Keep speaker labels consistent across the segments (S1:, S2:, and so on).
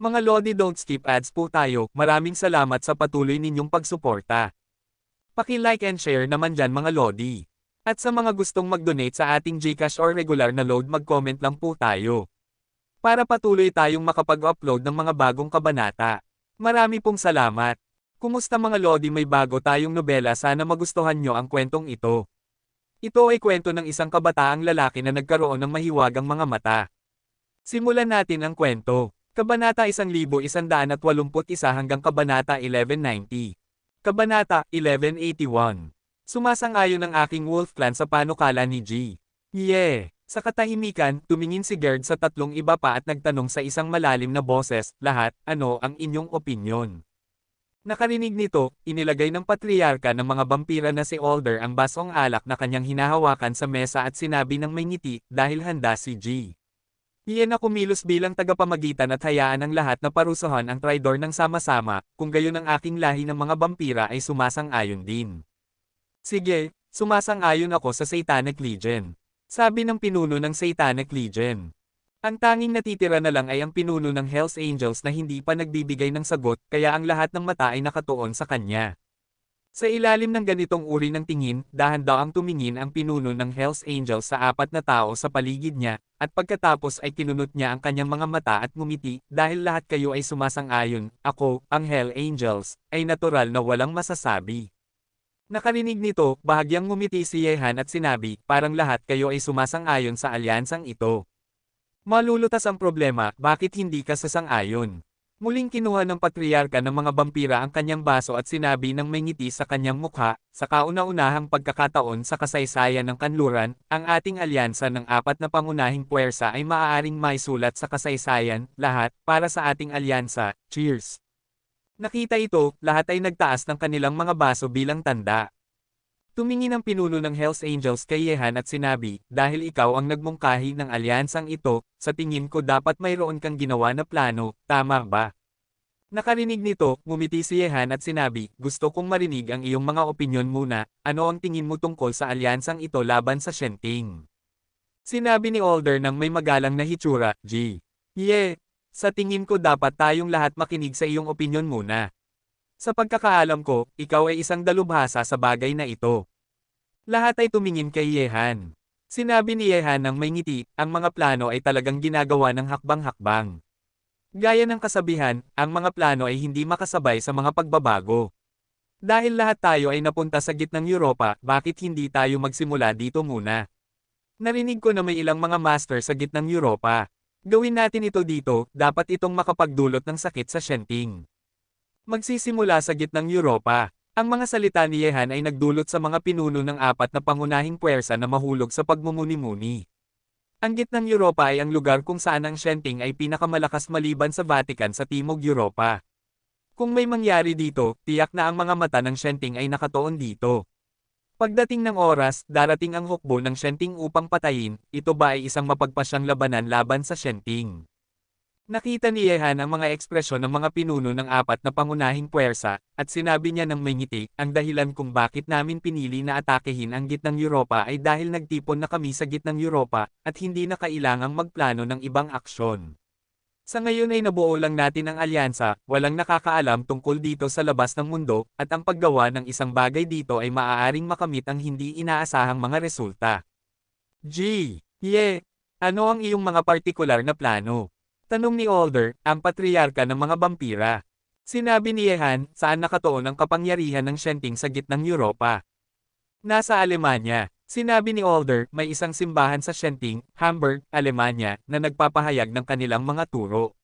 S1: Mga Lodi, don't skip ads po tayo, maraming salamat sa patuloy ninyong pagsuporta. Paki-like and share naman dyan mga Lodi. At sa mga gustong mag-donate sa ating GCash or regular na load, mag-comment lang po tayo. Para patuloy tayong makapag-upload ng mga bagong kabanata. Marami pong salamat. Kumusta mga Lodi, may bago tayong nobela, sana magustuhan nyo ang kwentong ito. Ito ay kwento ng isang kabataang lalaki na nagkaroon ng mahiwagang mga mata. Simulan natin ang kwento. Kabanata 1181 hanggang Kabanata 1190. Kabanata 1181. Sumasang-ayon ang aking wolf clan sa panukala ni G. Sa katahimikan, tumingin si Gerd sa tatlong iba pa at nagtanong sa isang malalim na boses, lahat, ano ang inyong opinyon? Nakarinig nito, inilagay ng patriarka ng mga bampira na si Alder ang basong alak na kanyang hinahawakan sa mesa at sinabi ng may ngiti, dahil handa si G. Na kumilos bilang tagapamagitan at hayaan ang lahat na parusahan ang traidor ng sama-sama, kung gayon ang aking lahi ng mga bampira ay sumasang-ayon din. Sige, sumasang-ayon ako sa Satanic Legion. Sabi ng pinuno ng Satanic Legion. Ang tanging natitira na lang ay ang pinuno ng Hells Angels na hindi pa nagbibigay ng sagot, kaya ang lahat ng mata ay nakatuon sa kanya. Sa ilalim ng ganitong uri ng tingin, dahan-dahang tumingin ang pinuno ng Hells Angels sa apat na tao sa paligid niya, at pagkatapos ay kinunot niya ang kanyang mga mata at ngumiti, dahil lahat kayo ay sumasang-ayon, ako, ang Hell Angels, ay natural na walang masasabi. Nakarinig nito, bahagyang ngumiti si Yehan at sinabi, parang lahat kayo ay sumasang-ayon sa alyansang ito. Malulutas ang problema, bakit hindi ka sasang-ayon? Muling kinuha ng patriarka ng mga bampira ang kanyang baso at sinabi ng may ngiti sa kanyang mukha, sa kauna-unahang pagkakataon sa kasaysayan ng kanluran, ang ating alyansa ng apat na pangunahing puwersa ay maaaring maisulat sa kasaysayan, lahat, para sa ating alyansa, cheers! Nakita ito, lahat ay nagtaas ng kanilang mga baso bilang tanda. Tumingin ang pinuno ng Hells Angels kay Yehan at sinabi, dahil ikaw ang nagmungkahi ng alyansang ito, sa tingin ko dapat mayroon kang ginawa na plano, tama ba? Nakarinig nito, ngumiti si Yehan at sinabi, gusto kong marinig ang iyong mga opinyon muna, ano ang tingin mo tungkol sa alyansang ito laban sa Shenting? Sinabi ni Alder ng may magalang na hitsura, G. Sa tingin ko dapat tayong lahat makinig sa iyong opinyon muna. Sa pagkakaalam ko, ikaw ay isang dalubhasa sa bagay na ito. Lahat ay tumingin kay Yehan. Sinabi ni Yehan ng may ngiti, ang mga plano ay talagang ginagawa ng hakbang-hakbang. Gaya ng kasabihan, ang mga plano ay hindi makasabay sa mga pagbabago. Dahil lahat tayo ay napunta sa gitnang Europa, bakit hindi tayo magsimula dito muna? Narinig ko na may ilang mga master sa gitnang Europa. Gawin natin ito dito, dapat itong makapagdulot ng sakit sa Shenting. Magsisimula sa gitnang Europa. Ang mga salita ni Yehan ay nagdulot sa mga pinuno ng apat na pangunahing puwersa na mahulog sa pagmumuni-muni. Ang gitnang Europa ay ang lugar kung saan ang Shenting ay pinakamalakas maliban sa Vatican sa Timog Europa. Kung may mangyari dito, tiyak na ang mga mata ng Shenting ay nakatuon dito. Pagdating ng oras, darating ang hukbo ng Shenting upang patayin, ito ba ay isang mapagpasyang labanan laban sa Shenting? Nakita ni Yehan ang mga ekspresyon ng mga pinuno ng apat na pangunahing puwersa, at sinabi niya ng may ngiti, ang dahilan kung bakit namin pinili na atakehin ang gitnang Europa ay dahil nagtipon na kami sa gitnang Europa, at hindi na kailangang magplano ng ibang aksyon. Sa ngayon ay nabuo lang natin ang alyansa, walang nakakaalam tungkol dito sa labas ng mundo, at ang paggawa ng isang bagay dito ay maaaring makamit ang hindi inaasahang mga resulta. G. Ano ang iyong mga partikular na plano? Tanong ni Alder, ang patriarka ng mga bampira. Sinabi ni Yehan, saan nakatuon ang kapangyarihan ng Shenting sa gitnang Europa? Nasa Alemanya. Sinabi ni Alder, may isang simbahan sa Shenting, Hamburg, Alemanya, na nagpapahayag ng kanilang mga turo.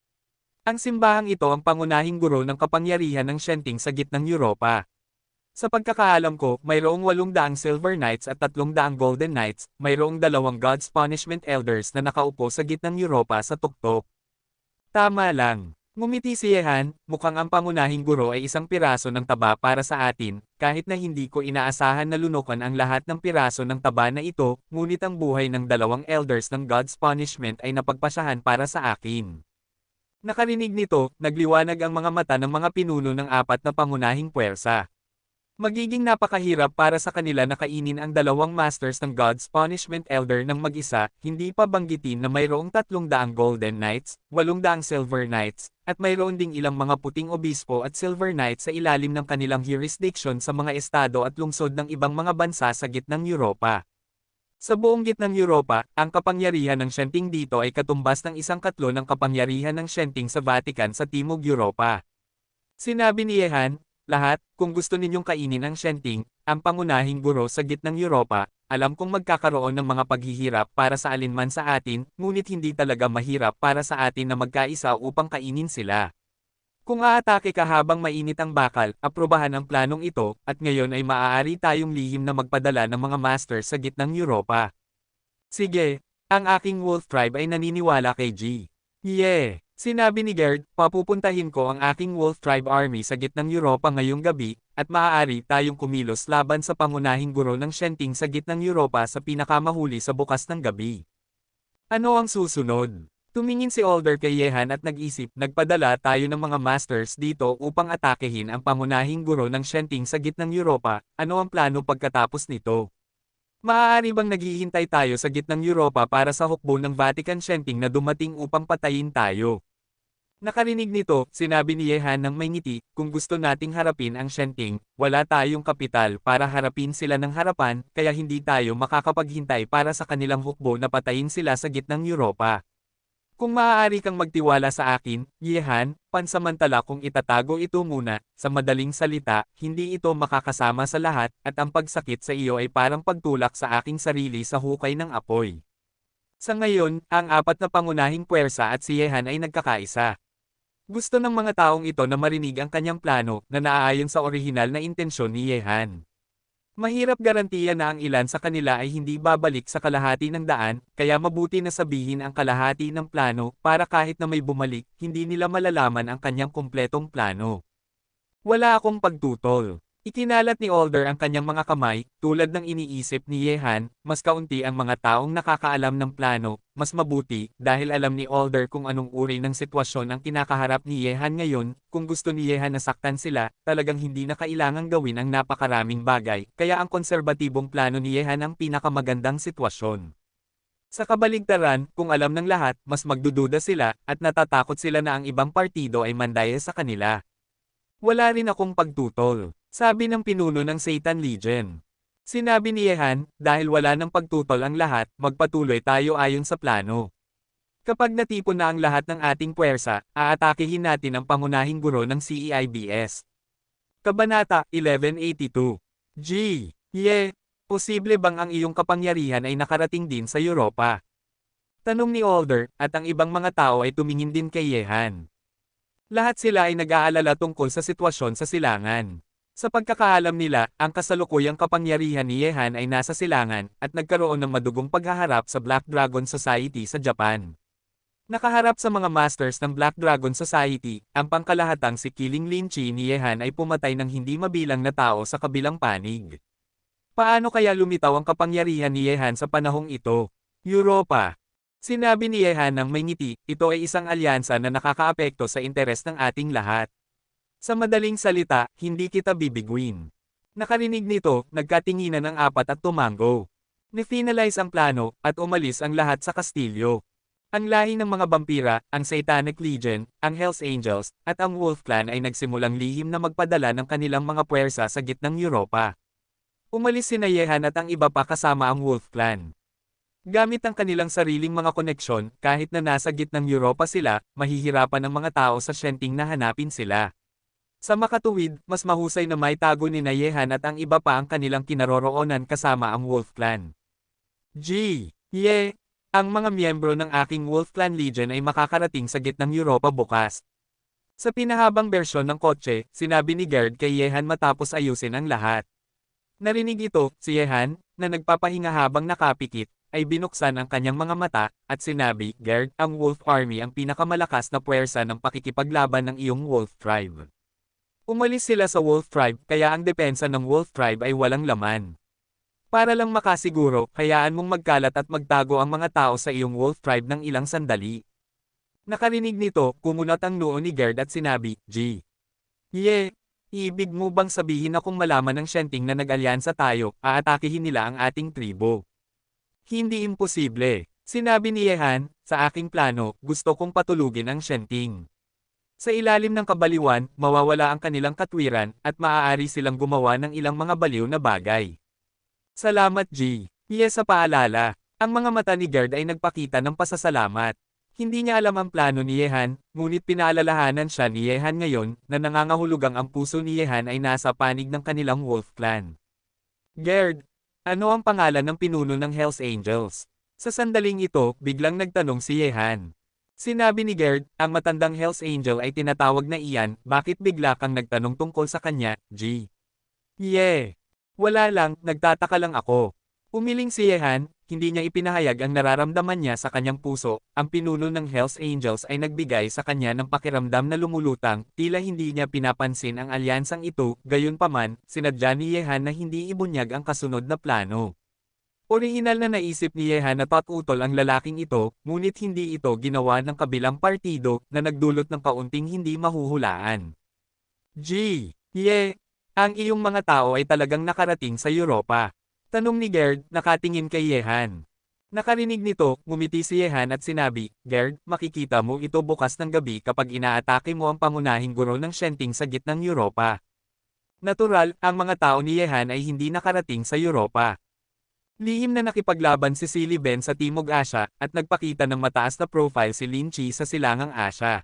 S1: Ang simbahang ito ang pangunahing guro ng kapangyarihan ng Shenting sa gitnang Europa. Sa pagkakaalam ko, mayroong 800 Silver Knights at 300 Golden Knights, mayroong 2 God's Punishment Elders na nakaupo sa gitnang Europa sa tuktok. Tama lang. Ngumiti si Yehan, mukhang ang pangunahing guro ay isang piraso ng taba para sa atin, kahit na hindi ko inaasahan na lunukan ang lahat ng piraso ng taba na ito, ngunit ang buhay ng 2 elders ng God's Punishment ay napagpasahan para sa akin. Nakarinig nito, nagliwanag ang mga mata ng mga pinuno ng apat na pangunahing puwersa. Magiging napakahirap para sa kanila na kainin ang dalawang Masters ng God's Punishment Elder ng mag-isa, hindi pa banggitin na mayroong 300 Golden Knights, 800 Silver Knights, at mayroon ding ilang mga puting obispo at Silver Knights sa ilalim ng kanilang jurisdiction sa mga estado at lungsod ng ibang mga bansa sa gitnang Europa. Sa buong gitnang Europa, ang kapangyarihan ng Shenting dito ay katumbas ng 1/3 ng kapangyarihan ng Shenting sa Vatican sa Timog Europa. Sinabi ni Yehan, lahat, kung gusto ninyong kainin ang Shenting, ang pangunahing guro sa gitnang Europa, alam kong magkakaroon ng mga paghihirap para sa alinman sa atin, ngunit hindi talaga mahirap para sa atin na magkaisa upang kainin sila. Kung aatake ka habang mainit ang bakal, aprobahan ang planong ito, at ngayon ay maaari tayong lihim na magpadala ng mga master sa gitnang Europa. Sige, ang aking Wolf Tribe ay naniniwala kay G. Yeah! Sinabi ni Gerd, papupuntahin ko ang aking Wolf Tribe Army sa gitnang Europa ngayong gabi, at maaari tayong kumilos laban sa pangunahing guro ng Shenting sa gitnang Europa sa pinakamahuli sa bukas ng gabi. Ano ang susunod? Tumingin si Alder kay Yehan at nag-isip, nagpadala tayo ng mga masters dito upang atakehin ang pangunahing guro ng Shenting sa gitnang Europa, ano ang plano pagkatapos nito? Maaari bang naghihintay tayo sa gitnang Europa para sa hukbo ng Vatican Shenting na dumating upang patayin tayo? Nakarinig nito, sinabi ni Yehan ng may ngiti, kung gusto nating harapin ang Shenting, wala tayong kapital para harapin sila ng harapan, kaya hindi tayo makakapaghintay para sa kanilang hukbo na patayin sila sa gitnang Europa. Kung maaari kang magtiwala sa akin, Yehan, pansamantala kung itatago ito muna, sa madaling salita, hindi ito makakasama sa lahat, at ang pagsakit sa iyo ay parang pagtulak sa aking sarili sa hukay ng apoy. Sa ngayon, ang apat na pangunahing puwersa at si Yehan ay nagkakaisa. Gusto ng mga taong ito na marinig ang kanyang plano na naaayon sa orihinal na intensyon ni Yehan. Mahirap garantiya na ang ilan sa kanila ay hindi babalik sa kalahati ng daan, kaya mabuti na sabihin ang kalahati ng plano para kahit na may bumalik, hindi nila malalaman ang kanyang kumpletong plano. Wala akong pagtutol. Ikinalat ni Alder ang kanyang mga kamay, tulad ng iniisip ni Yehan, mas kaunti ang mga taong nakakaalam ng plano, mas mabuti, dahil alam ni Alder kung anong uri ng sitwasyon ang kinakaharap ni Yehan ngayon, kung gusto ni Yehan na saktan sila, talagang hindi na kailangang gawin ang napakaraming bagay, kaya ang konserbatibong plano ni Yehan ang pinakamagandang sitwasyon. Sa kabaligtaran, kung alam ng lahat, mas magdududa sila, at natatakot sila na ang ibang partido ay mandaya sa kanila. Wala rin akong pagtutol. Sabi ng pinuno ng Satan Legion. Sinabi ni Yehan, dahil wala ng pagtutol ang lahat, magpatuloy tayo ayon sa plano. Kapag natipon na ang lahat ng ating puwersa, aatakihin natin ang pangunahing guro ng CEIBS. Kabanata 1182. G. Posible bang ang iyong kapangyarihan ay nakarating din sa Europa? Tanong ni Alder, at ang ibang mga tao ay tumingin din kay Yehan. Lahat sila ay nag-aalala tungkol sa sitwasyon sa silangan. Sa pagkakaalam nila, ang kasalukuyang kapangyarihan ni Yehan ay nasa silangan, at nagkaroon ng madugong paghaharap sa Black Dragon Society sa Japan. Nakaharap sa mga masters ng Black Dragon Society, ang pangkalahatang si Killing Lin-Chi ni Yehan ay pumatay ng hindi mabilang na tao sa kabilang panig. Paano kaya lumitaw ang kapangyarihan ni Yehan sa panahong ito? Europa. Sinabi ni Yehan ng may ngiti, ito ay isang alyansa na nakakaapekto sa interes ng ating lahat. Sa madaling salita, hindi kita bibiguin. Nakarinig nito, nagkatinginan ng apat at tumango. Ni-finalize ang plano, at umalis ang lahat sa kastilyo. Ang lahi ng mga vampira, ang Satanic Legion, ang Hells Angels, at ang Wolf Clan ay nagsimulang lihim na magpadala ng kanilang mga puwersa sa gitnang Europa. Umalis sina Yehan at ang iba pa kasama ang Wolf Clan. Gamit ang kanilang sariling mga koneksyon, kahit na nasa gitnang Europa sila, mahihirapan ang mga tao sa Shenting na hanapin sila. Sa makatuwid, mas mahusay na may tago ni Yehan at ang iba pa ang kanilang kinaroroonan kasama ang Wolf Clan. G. Ang mga miyembro ng aking Wolf Clan Legion ay makakarating sa gitnang Europa bukas. Sa pinahabang bersyon ng kotse, sinabi ni Gerd kay Yehan matapos ayusin ang lahat. Narinig ito, si Yehan, na nagpapahinga habang nakapikit, ay binuksan ang kanyang mga mata, at sinabi, Gerd, ang Wolf Army ang pinakamalakas na puwersa ng pakikipaglaban ng iyong Wolf Tribe. Umalis sila sa Wolf Tribe, kaya ang depensa ng Wolf Tribe ay walang laman. Para lang makasiguro, hayaan mong magkalat at magtago ang mga tao sa iyong Wolf Tribe ng ilang sandali. Nakarinig nito, kumunat ang noo ni Gerd at sinabi, G. Ibig mo bang sabihin na kung malaman ng Shenting na nag-alyansa tayo, aatakihin nila ang ating tribo? Hindi imposible. Sinabi ni Yehan, sa aking plano, gusto kong patulugin ang Shenting. Sa ilalim ng kabaliwan, mawawala ang kanilang katwiran, at maaari silang gumawa ng ilang mga baliw na bagay. Salamat G. Ye sa paalala. Ang mga mata ni Gerd ay nagpakita ng pasasalamat. Hindi niya alam ang plano ni Yehan, ngunit pinaalalahanan siya ni Yehan ngayon, na nangangahulugang ang puso ni Yehan ay nasa panig ng kanilang Wolf Clan. Gerd, ano ang pangalan ng pinuno ng Hells Angels? Sa sandaling ito, biglang nagtanong si Yehan. Sinabi ni Gerd, ang matandang Hells Angel ay tinatawag na iyan, bakit bigla kang nagtanong tungkol sa kanya, G? Wala lang, nagtataka lang ako. Umiling si Yehan, hindi niya ipinahayag ang nararamdaman niya sa kanyang puso, ang pinuno ng Hells Angels ay nagbigay sa kanya ng pakiramdam na lumulutang, tila hindi niya pinapansin ang alyansang ito, gayunpaman, sinadya ni Yehan na hindi ibunyag ang kasunod na plano. Orihinal na naisip ni Yehan na patutol ang lalaking ito, ngunit hindi ito ginawa ng kabilang partido, na nagdulot ng kaunting hindi mahuhulaan. Ang iyong mga tao ay talagang nakarating sa Europa. Tanong ni Gerd, nakatingin kay Yehan. Nakarinig nito, ngumiti si Yehan at sinabi, Gerd, makikita mo ito bukas ng gabi kapag inaatake mo ang pangunahing guro ng Shenting sa gitnang Europa. Natural, ang mga tao ni Yehan ay hindi nakarating sa Europa. Lihim na nakipaglaban si Silly Ben sa Timog Asya, at nagpakita ng mataas na profile si Lin Chi sa Silangang Asya.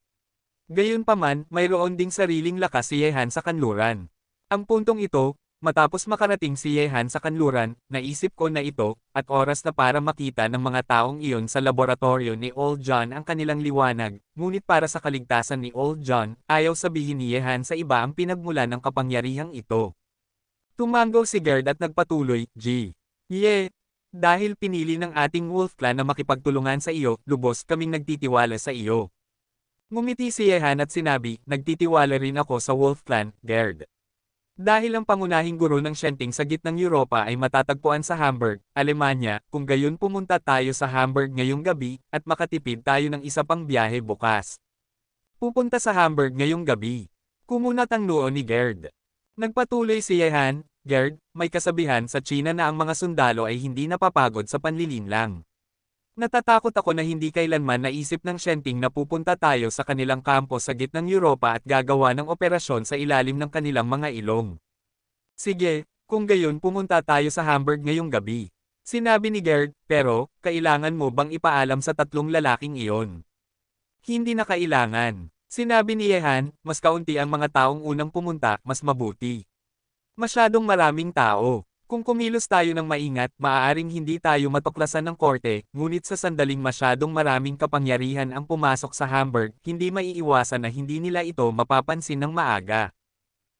S1: Gayunpaman, mayroon ding sariling lakas si Yehan sa kanluran. Ang puntong ito, matapos makarating si Yehan sa kanluran, naisip ko na ito, at oras na para makita ng mga taong iyon sa laboratorio ni Old John ang kanilang liwanag, ngunit para sa kaligtasan ni Old John, ayaw sabihin ni Yehan sa iba ang pinagmulan ng kapangyarihang ito. Tumango si Gerd at nagpatuloy, dahil pinili ng ating Wolf Clan na makipagtulungan sa iyo, lubos kaming nagtitiwala sa iyo. Ngumiti si Yehan at sinabi, nagtitiwala rin ako sa Wolf Clan, Gerd. Dahil ang pangunahing guro ng Shenting sa gitnang Europa ay matatagpuan sa Hamburg, Alemanya, kung gayon pumunta tayo sa Hamburg ngayong gabi, at makatipid tayo ng isa pang biyahe bukas. Pupunta sa Hamburg ngayong gabi. Kumunat ang noo ni Gerd. Nagpatuloy si Yehan, Gerd, may kasabihan sa China na ang mga sundalo ay hindi napapagod sa panlilinlang. Natatakot ako na hindi kailanman naisip ng Shenting na pupunta tayo sa kanilang kampo sa gitnang Europa at gagawa ng operasyon sa ilalim ng kanilang mga ilong. Sige, kung gayon pumunta tayo sa Hamburg ngayong gabi. Sinabi ni Gerd, pero, kailangan mo bang ipaalam sa tatlong lalaking iyon? Hindi na kailangan. Sinabi ni Yehan, mas kaunti ang mga taong unang pumunta, mas mabuti. Masyadong maraming tao. Kung kumilos tayo ng maingat, maaaring hindi tayo matuklasan ng korte, ngunit sa sandaling masyadong maraming kapangyarihan ang pumasok sa Hamburg, hindi maiiwasan na hindi nila ito mapapansin ng maaga.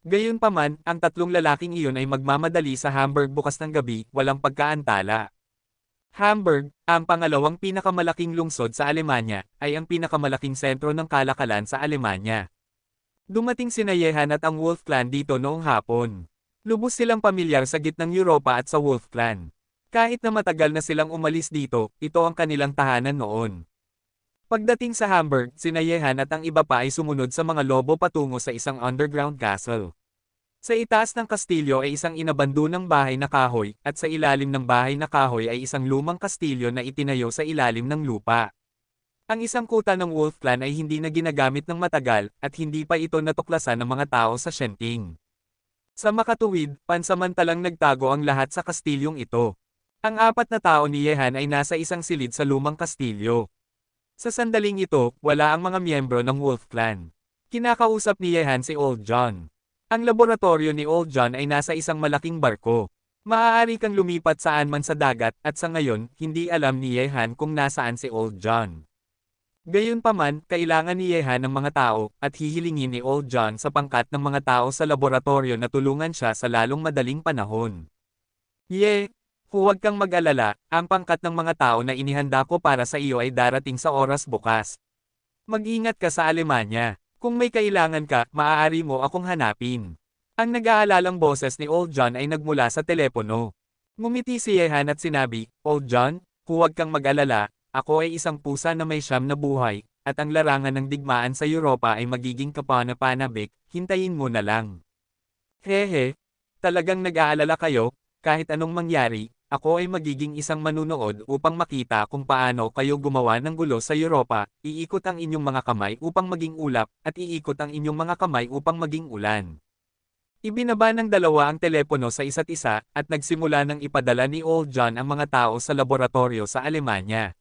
S1: Gayunpaman, ang tatlong lalaking iyon ay magmamadali sa Hamburg bukas ng gabi, walang pagkaantala. Hamburg, ang pangalawang pinakamalaking lungsod sa Alemanya, ay ang pinakamalaking sentro ng kalakalan sa Alemanya. Dumating sina Yehan at ang Wolf Clan dito noong hapon. Lubos silang pamilyar sa gitnang Europa at sa Wolf Clan. Kahit na matagal na silang umalis dito, ito ang kanilang tahanan noon. Pagdating sa Hamburg, sina Yehan at ang iba pa ay sumunod sa mga lobo patungo sa isang underground castle. Sa itaas ng kastilyo ay isang inabandonang bahay na kahoy, at sa ilalim ng bahay na kahoy ay isang lumang kastilyo na itinayo sa ilalim ng lupa. Ang isang kuta ng Wolf Clan ay hindi na ginagamit ng matagal, at hindi pa ito natuklasan ng mga tao sa Shenting. Sa makatuwid, pansamantalang nagtago ang lahat sa kastilyong ito. Ang apat na tao ni Yehan ay nasa isang silid sa lumang kastilyo. Sa sandaling ito, wala ang mga miyembro ng Wolf Clan. Kinakausap ni Yehan si Old John. Ang laboratorio ni Old John ay nasa isang malaking barko. Maaari kang lumipat saan man sa dagat, at sa ngayon, hindi alam ni Yehan kung nasaan si Old John. Gayunpaman, kailangan ni Yehan ng mga tao, at hihilingin ni Old John sa pangkat ng mga tao sa laboratorio na tulungan siya sa lalong madaling panahon. Huwag kang mag-alala, ang pangkat ng mga tao na inihanda ko para sa iyo ay darating sa oras bukas. Mag-ingat ka sa Alemanya. Kung may kailangan ka, maaari mo akong hanapin. Ang nag-aalalang boses ni Old John ay nagmula sa telepono. Ngumiti si Yehan at sinabi, Old John, huwag kang mag-alala. Ako ay isang pusa na may siyam na buhay, at ang larangan ng digmaan sa Europa ay magiging kapana-panabik, hintayin mo na lang. Hehe, talagang nag-aalala kayo, kahit anong mangyari, ako ay magiging isang manunood upang makita kung paano kayo gumawa ng gulo sa Europa, iikot ang inyong mga kamay upang maging ulap, at iikot ang inyong mga kamay upang maging ulan. Ibinaba ng dalawa ang telepono sa isa't isa, at nagsimula ng ipadala ni Old John ang mga tao sa laboratorio sa Alemanya.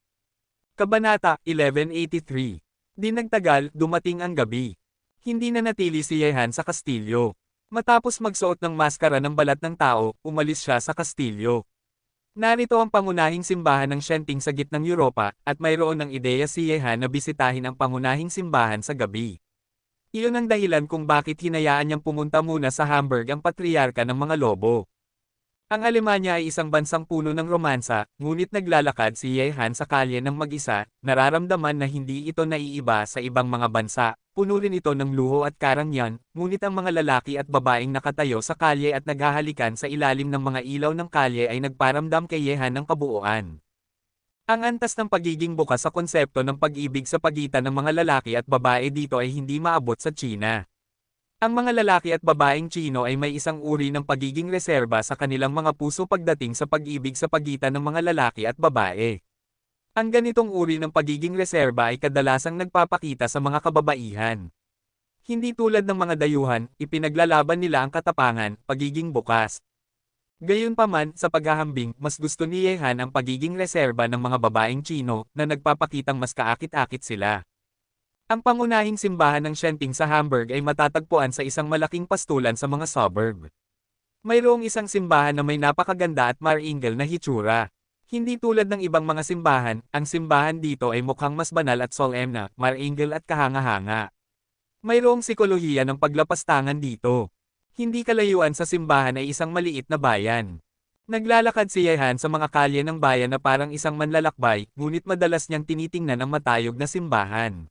S1: Kabanata 1183. Di nagtagal, dumating ang gabi. Hindi na natili si Yehan sa kastilyo. Matapos magsuot ng maskara ng balat ng tao, umalis siya sa kastilyo. Narito ang pangunahing simbahan ng Shenting sa gitnang Europa, at mayroon ng ideya si Yehan na bisitahin ang pangunahing simbahan sa gabi. Iyon ang dahilan kung bakit hinayaan niyang pumunta muna sa Hamburg ang patriarka ng mga lobo. Ang Alemanya ay isang bansang puno ng romansa, ngunit naglalakad si Yehan sa kalye ng mag-isa, nararamdaman na hindi ito naiiba sa ibang mga bansa, puno rin ito ng luho at karangyaan, ngunit ang mga lalaki at babaeng nakatayo sa kalye at naghahalikan sa ilalim ng mga ilaw ng kalye ay nagparamdam kay Yehan ng kabuuan. Ang antas ng pagiging bukas sa konsepto ng pag-ibig sa pagitan ng mga lalaki at babae dito ay hindi maabot sa Tsina. Ang mga lalaki at babaeng Tsino ay may isang uri ng pagiging reserba sa kanilang mga puso pagdating sa pag-ibig sa pagitan ng mga lalaki at babae. Ang ganitong uri ng pagiging reserba ay kadalasang nagpapakita sa mga kababaihan. Hindi tulad ng mga dayuhan, ipinaglalaban nila ang katapangan, pagiging bukas. Gayunpaman, sa paghahambing, mas gusto ni Yehan ang pagiging reserba ng mga babaeng Tsino na nagpapakitang mas kaakit-akit sila. Ang pangunahing simbahan ng Shenting sa Hamburg ay matatagpuan sa isang malaking pastulan sa mga suburb. Mayroong isang simbahan na may napakaganda at maringal na hitsura. Hindi tulad ng ibang mga simbahan, ang simbahan dito ay mukhang mas banal at solemna, maringal at kahanga-hanga. Mayroong sikolohiya ng paglapastangan dito. Hindi kalayuan sa simbahan ay isang maliit na bayan. Naglalakad si Yehan sa mga kalye ng bayan na parang isang manlalakbay, ngunit madalas niyang tinitingnan ang matayog na simbahan.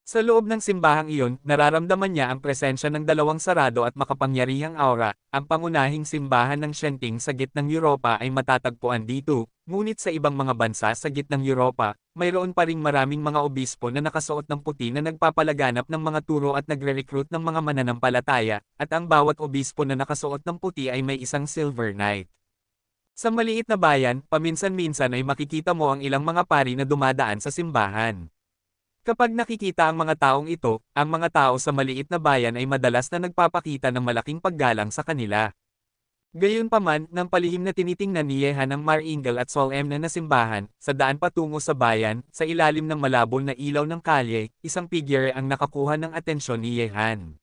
S1: Sa loob ng simbahang iyon, nararamdaman niya ang presensya ng dalawang sarado at makapangyarihang aura. Ang pangunahing simbahan ng Shenting sa gitnang Europa ay matatagpuan dito, ngunit sa ibang mga bansa sa gitnang Europa, mayroon pa ring maraming mga obispo na nakasuot ng puti na nagpapalaganap ng mga turo at nagre-recruit ng mga mananampalataya, at ang bawat obispo na nakasuot ng puti ay may isang silver knight. Sa maliit na bayan, paminsan-minsan ay makikita mo ang ilang mga pari na dumadaan sa simbahan. Kapag nakikita ang mga taong ito, ang mga tao sa maliit na bayan ay madalas na nagpapakita ng malaking paggalang sa kanila. Gayunpaman, nang palihim na tinitingnan ni Yehan ang maringal at solemne na simbahan, sa daan patungo sa bayan, sa ilalim ng malabon na ilaw ng kalye, isang figure ang nakakuha ng atensyon ni Yehan.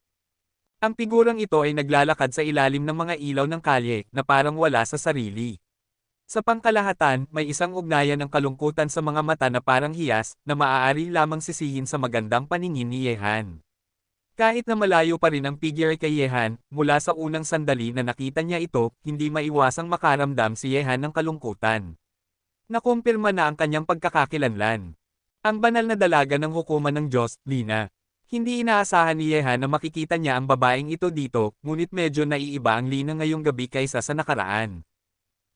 S1: Ang figurang ito ay naglalakad sa ilalim ng mga ilaw ng kalye, na parang wala sa sarili. Sa pangkalahatan, may isang ugnayan ng kalungkutan sa mga mata na parang hiyas, na maaari lamang sisihin sa magandang paningin ni Yehan. Kahit na malayo pa rin ang figure kay Yehan, mula sa unang sandali na nakita niya ito, hindi maiwasang makaramdam si Yehan ng kalungkutan. Nakumpirma na ang kanyang pagkakakilanlan. Ang banal na dalaga ng hukuman ng Diyos, Lina. Hindi inaasahan ni Yehan na makikita niya ang babaeng ito dito, ngunit medyo naiiba ang Lina ngayong gabi kaysa sa nakaraan.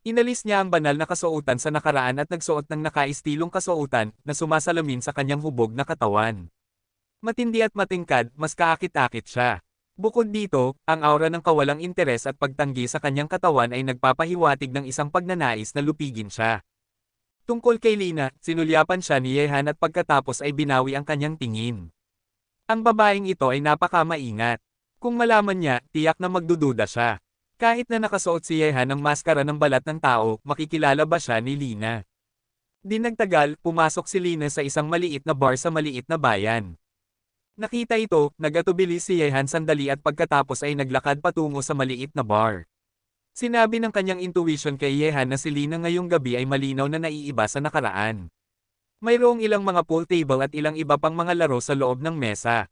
S1: Inalis niya ang banal na kasuotan sa nakaraan at nagsuot ng nakaistilong kasuotan na sumasalamin sa kanyang hubog na katawan. Matindi at matingkad, mas kaakit-akit siya. Bukod dito, ang aura ng kawalang interes at pagtanggi sa kanyang katawan ay nagpapahiwatig ng isang pagnanais na lupigin siya. Tungkol kay Lina, sinulyapan siya ni Yehan at pagkatapos ay binawi ang kanyang tingin. Ang babaeng ito ay napakamaingat. Kung malaman niya, tiyak na magdududa siya. Kahit na nakasuot si Yehan ng maskara ng balat ng tao, makikilala ba siya ni Lina? Di nagtagal, pumasok si Lina sa isang maliit na bar sa maliit na bayan. Nakita ito, nagatubili si Yehan sandali at pagkatapos ay naglakad patungo sa maliit na bar. Sinabi ng kanyang intuition kay Yehan na si Lina ngayong gabi ay malinaw na naiiba sa nakaraan. Mayroong ilang mga pool table at ilang iba pang mga laro sa loob ng mesa.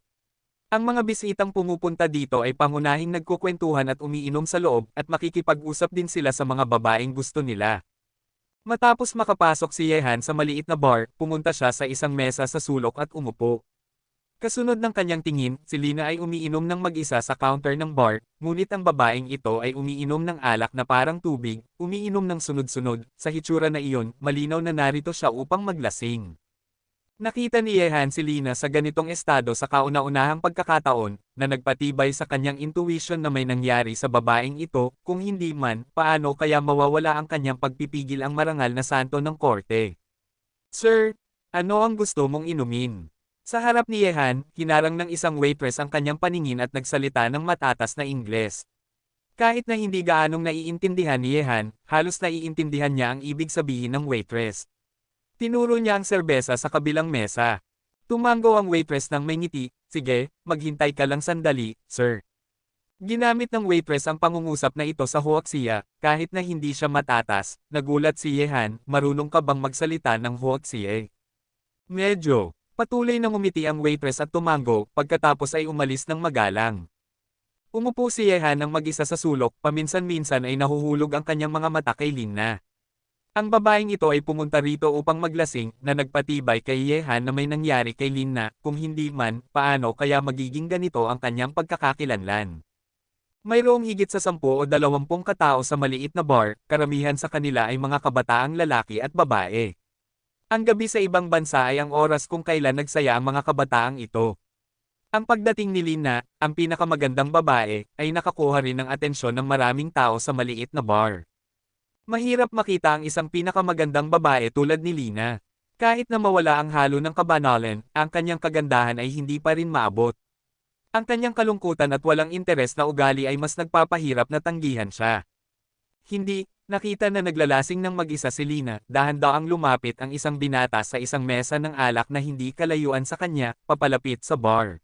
S1: Ang mga bisitang pumupunta dito ay pangunahing nagkukwentuhan at umiinom sa loob at makikipag-usap din sila sa mga babaeng gusto nila. Matapos makapasok si Yehan sa maliit na bar, pumunta siya sa isang mesa sa sulok at umupo. Kasunod ng kanyang tingin, si Lina ay umiinom ng mag-isa sa counter ng bar, ngunit ang babaeng ito ay umiinom ng alak na parang tubig, umiinom ng sunod-sunod, sa hitsura na iyon, malinaw na narito siya upang maglasing. Nakita ni Yehan si Lina sa ganitong estado sa kauna-unahang pagkakataon, na nagpatibay sa kanyang intuition na may nangyari sa babaeng ito, kung hindi man, paano kaya mawawala ang kanyang pagpipigil ang marangal na santo ng korte. Sir, ano ang gusto mong inumin? Sa harap ni Yehan, hinarang ng isang waitress ang kanyang paningin at nagsalita ng matatas na Ingles. Kahit na hindi gaanong naiintindihan ni Yehan, halos naiintindihan niya ang ibig sabihin ng waitress. Tinuro niya ang serbesa sa kabilang mesa. Tumango ang waitress ng may ngiti, sige, maghintay ka lang sandali, sir. Ginamit ng waitress ang pangungusap na ito sa huaksiya, kahit na hindi siya matatas, nagulat si Yehan, marunong ka bang magsalita ng huaksiya? Medyo. Patuloy na ngumiti ang waitress at tumango, pagkatapos ay umalis ng magalang. Umupo si Yehan ng mag-isa sa sulok, paminsan-minsan ay nahuhulog ang kanyang mga mata kay Lina. Ang babaeng ito ay pumunta rito upang maglasing, na nagpatibay kay Yehan na may nangyari kay Lina, kung hindi man, paano kaya magiging ganito ang kanyang pagkakakilanlan. Mayroong higit sa 10 o 20 katao sa maliit na bar, karamihan sa kanila ay mga kabataang lalaki at babae. Ang gabi sa ibang bansa ay ang oras kung kailan nagsaya ang mga kabataang ito. Ang pagdating ni Lina, ang pinakamagandang babae, ay nakakuha rin ng atensyon ng maraming tao sa maliit na bar. Mahirap makita ang isang pinakamagandang babae tulad ni Lina. Kahit na mawala ang halo ng kabanalan, ang kanyang kagandahan ay hindi pa rin maabot. Ang kanyang kalungkutan at walang interes na ugali ay mas nagpapahirap na tanggihan siya. Hindi, nakita na naglalasing ng mag-isa si Lina, dahan-daang lumapit ang isang binata sa isang mesa ng alak na hindi kalayuan sa kanya, papalapit sa bar.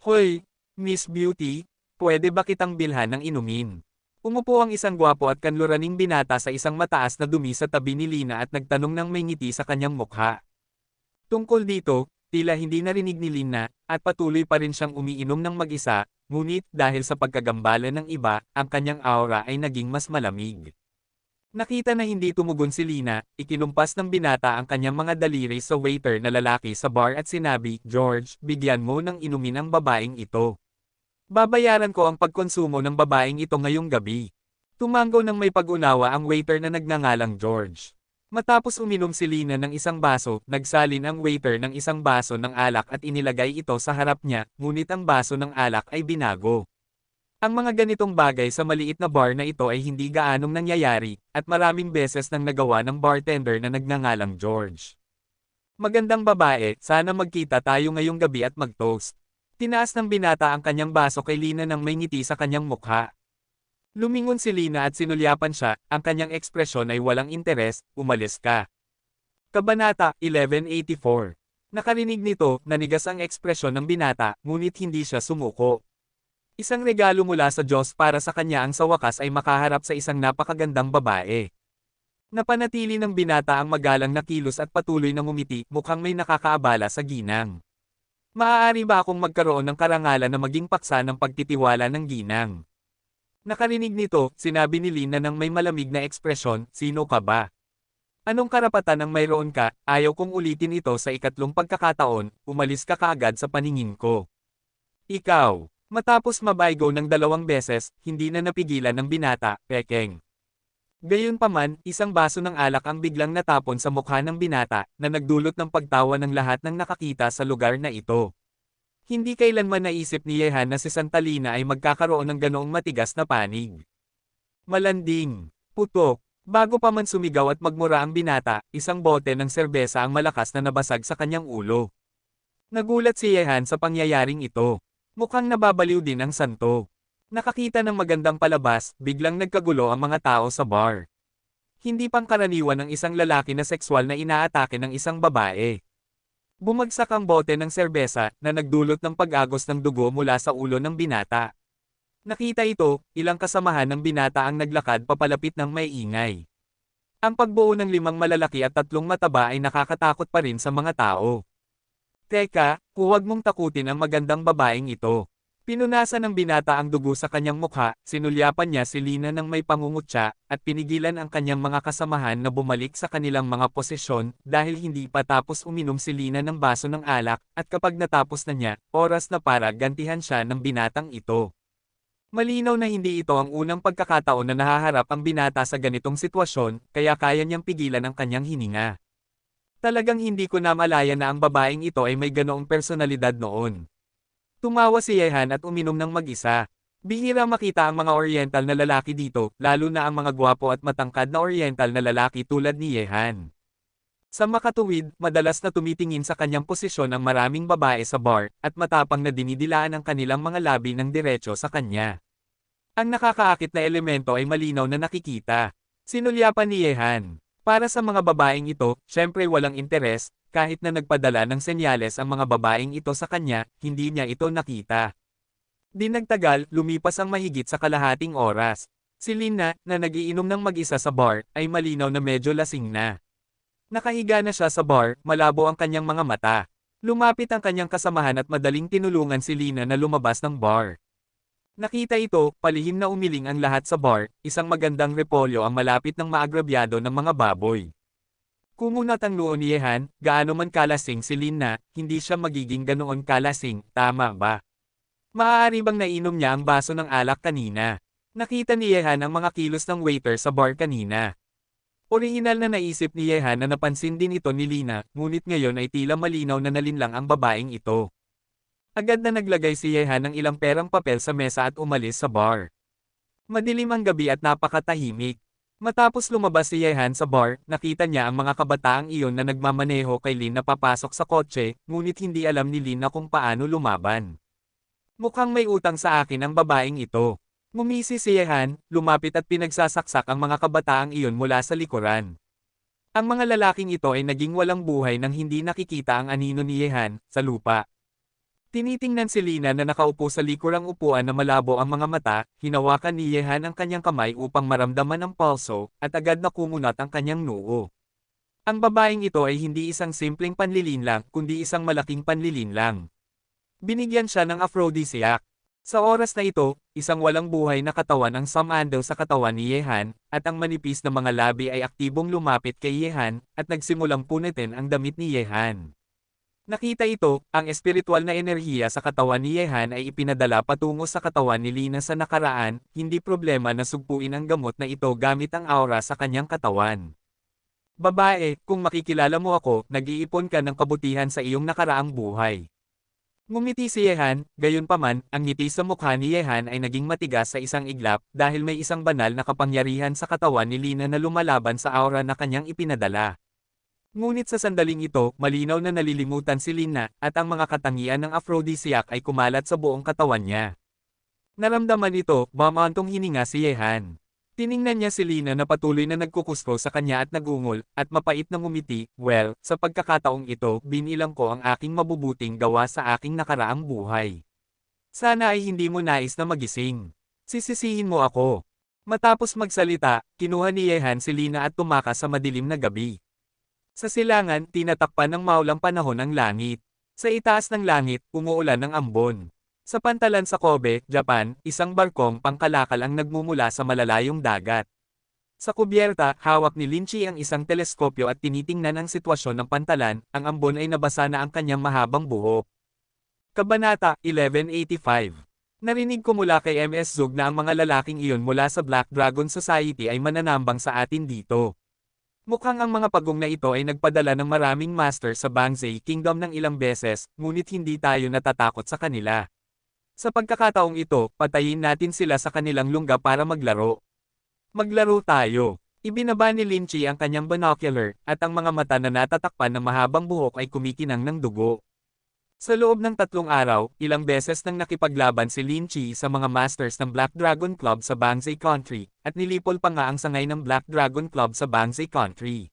S1: Hoy, Miss Beauty, pwede ba kitang bilhan ng inumin? Umupo ang isang gwapo at kanluraning binata sa isang mataas na dumi sa tabi ni Lina at nagtanong ng may ngiti sa kanyang mukha. Tungkol dito, tila hindi narinig ni Lina, at patuloy pa rin siyang umiinom ng mag-isa, ngunit dahil sa pagkagambala ng iba, ang kanyang aura ay naging mas malamig. Nakita na hindi tumugon si Lina, ikinumpas ng binata ang kanyang mga daliri sa waiter na lalaki sa bar at sinabi, George, bigyan mo ng inumin ang babaeng ito. Babayaran ko ang pagkonsumo ng babaeng ito ngayong gabi. Tumango ng may pag-unawa ang waiter na nagngangalang George. Matapos uminom si Lina ng isang baso, nagsalin ang waiter ng isang baso ng alak at inilagay ito sa harap niya, ngunit ang baso ng alak ay binago. Ang mga ganitong bagay sa maliit na bar na ito ay hindi gaanong nangyayari, at maraming beses nang nagawa ng bartender na nagngangalang George. Magandang babae, sana magkita tayo ngayong gabi at mag-toast. Tinaas ng binata ang kanyang baso kay Lina nang may ngiti sa kanyang mukha. Lumingon si Lina at sinulyapan siya, ang kanyang ekspresyon ay walang interes, umalis ka. Kabanata 1184. Nakarinig nito, nanigas ang ekspresyon ng binata, ngunit hindi siya sumuko. Isang regalo mula sa Diyos para sa kanya ang sa wakas ay makaharap sa isang napakagandang babae. Napanatili ng binata ang magalang na kilos at patuloy na ngumiti, mukhang may nakakaabala sa ginang. Maaari ba akong magkaroon ng karangalan na maging paksa ng pagtitiwala ng ginang? Nakarinig nito, sinabi ni Lina ng may malamig na ekspresyon, sino ka ba? Anong karapatan ang mayroon ka, ayaw kong ulitin ito sa ikatlong pagkakataon, umalis ka kaagad sa paningin ko. Ikaw, matapos mabaygo ng 2 beses, hindi na napigilan ng binata, pekeng. Gayunpaman, isang baso ng alak ang biglang natapon sa mukha ng binata, na nagdulot ng pagtawa ng lahat ng nakakita sa lugar na ito. Hindi kailanman naisip ni Yehan na si Santalina ay magkakaroon ng ganoong matigas na panig. Malanding, putok, bago pa man sumigaw at magmura ang binata, isang bote ng serbesa ang malakas na nabasag sa kanyang ulo. Nagulat si Yehan sa pangyayaring ito. Mukhang nababaliw din ang santo. Nakakita ng magandang palabas, biglang nagkagulo ang mga tao sa bar. Hindi pangkaraniwan ng isang lalaki na sexual na inaatake ng isang babae. Bumagsak ang bote ng serbesa, na nagdulot ng pag-agos ng dugo mula sa ulo ng binata. Nakita ito, ilang kasamahan ng binata ang naglakad papalapit ng may ingay. Ang pagbuo ng 5 malalaki at 3 mataba ay nakakatakot pa rin sa mga tao. Teka, huwag mong takutin ang magandang babaeng ito. Pinunasan ng binata ang dugo sa kanyang mukha, sinulyapan niya si Lina ng may pangungutya, at pinigilan ang kanyang mga kasamahan na bumalik sa kanilang mga posisyon, dahil hindi pa tapos uminom si Lina ng baso ng alak, at kapag natapos na niya, oras na para gantihan siya ng binatang ito. Malinaw na hindi ito ang unang pagkakataon na nahaharap ang binata sa ganitong sitwasyon, kaya kaya niyang pigilan ang kanyang hininga. Talagang hindi ko namalaya na ang babaeng ito ay may ganoong personalidad noon. Tumawa si Yehan at uminom ng mag-isa. Bihira makita ang mga oriental na lalaki dito, lalo na ang mga gwapo at matangkad na oriental na lalaki tulad ni Yehan. Sa makatuwid, madalas na tumitingin sa kanyang posisyon ang maraming babae sa bar, at matapang na dinidilaan ang kanilang mga labi ng diretso sa kanya. Ang nakakaakit na elemento ay malinaw na nakikita. Sinulyapan ni Yehan. Para sa mga babaeng ito, syempre walang interes, kahit na nagpadala ng senyales ang mga babaeng ito sa kanya, hindi niya ito nakita. Di nagtagal, lumipas ang mahigit sa kalahating oras. Si Lina, na nagiinom ng mag-isa sa bar, ay malinaw na medyo lasing na. Nakahiga na siya sa bar, malabo ang kanyang mga mata. Lumapit ang kanyang kasamahan at madaling tinulungan si Lina na lumabas ng bar. Nakita ito, palihim na umiling ang lahat sa bar, isang magandang repolyo ang malapit ng maagrabyado ng mga baboy. Kumunat ang noo ni Yehan, gaano man kalasing si Lina, hindi siya magiging ganoon kalasing, tama ba? Maaari bang nainom niya ang baso ng alak kanina? Nakita ni Yehan ang mga kilos ng waiter sa bar kanina. Orihinal na naisip ni Yehan na napansin din ito ni Lina, ngunit ngayon ay tila malinaw na nalinlang ang babaeng ito. Agad na naglagay si Yehan ng ilang perang papel sa mesa at umalis sa bar. Madilim ang gabi at napakatahimik. Matapos lumabas si Yehan sa bar, nakita niya ang mga kabataang iyon na nagmamaneho kay Lin na papasok sa kotse, ngunit hindi alam ni Lin na kung paano lumaban. Mukhang may utang sa akin ang babaeng ito. Ngumisi si Yehan, lumapit at pinagsasaksak ang mga kabataang iyon mula sa likuran. Ang mga lalaking ito ay naging walang buhay nang hindi nakikita ang anino ni Yehan, sa lupa. Tinitingnan si Lina na nakaupo sa likurang upuan na malabo ang mga mata, hinawakan ni Yehan ang kanyang kamay upang maramdaman ang pulso, at agad na kumunat ang kanyang noo. Ang babaeng ito ay hindi isang simpleng panlilinlang, kundi isang malaking panlilinlang. Binigyan siya ng aphrodisiac. Sa oras na ito, isang walang buhay na katawan ang sumandal sa katawan ni Yehan, at ang manipis na mga labi ay aktibong lumapit kay Yehan, at nagsimulang punitin ang damit ni Yehan. Nakita ito, ang espiritual na enerhiya sa katawan ni Yehan ay ipinadala patungo sa katawan ni Lina sa nakaraan, hindi problema na sugpuin ang gamot na ito gamit ang aura sa kanyang katawan. Babae, kung makikilala mo ako, nag-iipon ka ng kabutihan sa iyong nakaraang buhay. Ngumiti si Yehan, gayunpaman, ang ngiti sa mukha ni Yehan ay naging matigas sa isang iglap dahil may isang banal na kapangyarihan sa katawan ni Lina na lumalaban sa aura na kanyang ipinadala. Ngunit sa sandaling ito, malinaw na nalilimutan si Lina, at ang mga katangian ng aphrodisiac ay kumalat sa buong katawan niya. Naramdaman ito, mamantong hininga si Yehan. Tiningnan niya si Lina na patuloy na nagkukusko sa kanya at nagungol, at mapait na ngumiti, well, sa pagkakataong ito, binilang ko ang aking mabubuting gawa sa aking nakaraang buhay. Sana ay hindi mo nais na magising. Sisisihin mo ako. Matapos magsalita, kinuha ni Yehan si Lina at tumakas sa madilim na gabi. Sa silangan, tinatakpan ng maulang panahon ang langit. Sa itaas ng langit, umuulan ng ambon. Sa pantalan sa Kobe, Japan, isang barkong pangkalakal ang nagmumula sa malalayong dagat. Sa kubyerta, hawak ni Linchi ang isang teleskopyo at tinitingnan ang sitwasyon ng pantalan, ang ambon ay nabasa na ang kanyang mahabang buhok. Kabanata 1185. Narinig ko mula kay MS Zug na ang mga lalaking iyon mula sa Black Dragon Society ay mananambang sa atin dito. Mukhang ang mga pagong na ito ay nagpadala ng maraming master sa Bangzai Kingdom ng ilang beses, ngunit hindi tayo natatakot sa kanila. Sa pagkakataong ito, patayin natin sila sa kanilang lungga para maglaro. Maglaro tayo. Ibinaba ni Linchi ang kanyang binocular, at ang mga mata na natatakpan ng mahabang buhok ay kumikinang ng dugo. Sa loob ng 3 araw, ilang beses nang nakipaglaban si Linchi sa mga masters ng Black Dragon Club sa Bangzai Country, at nilipol pa nga ang sangay ng Black Dragon Club sa Bangzai Country.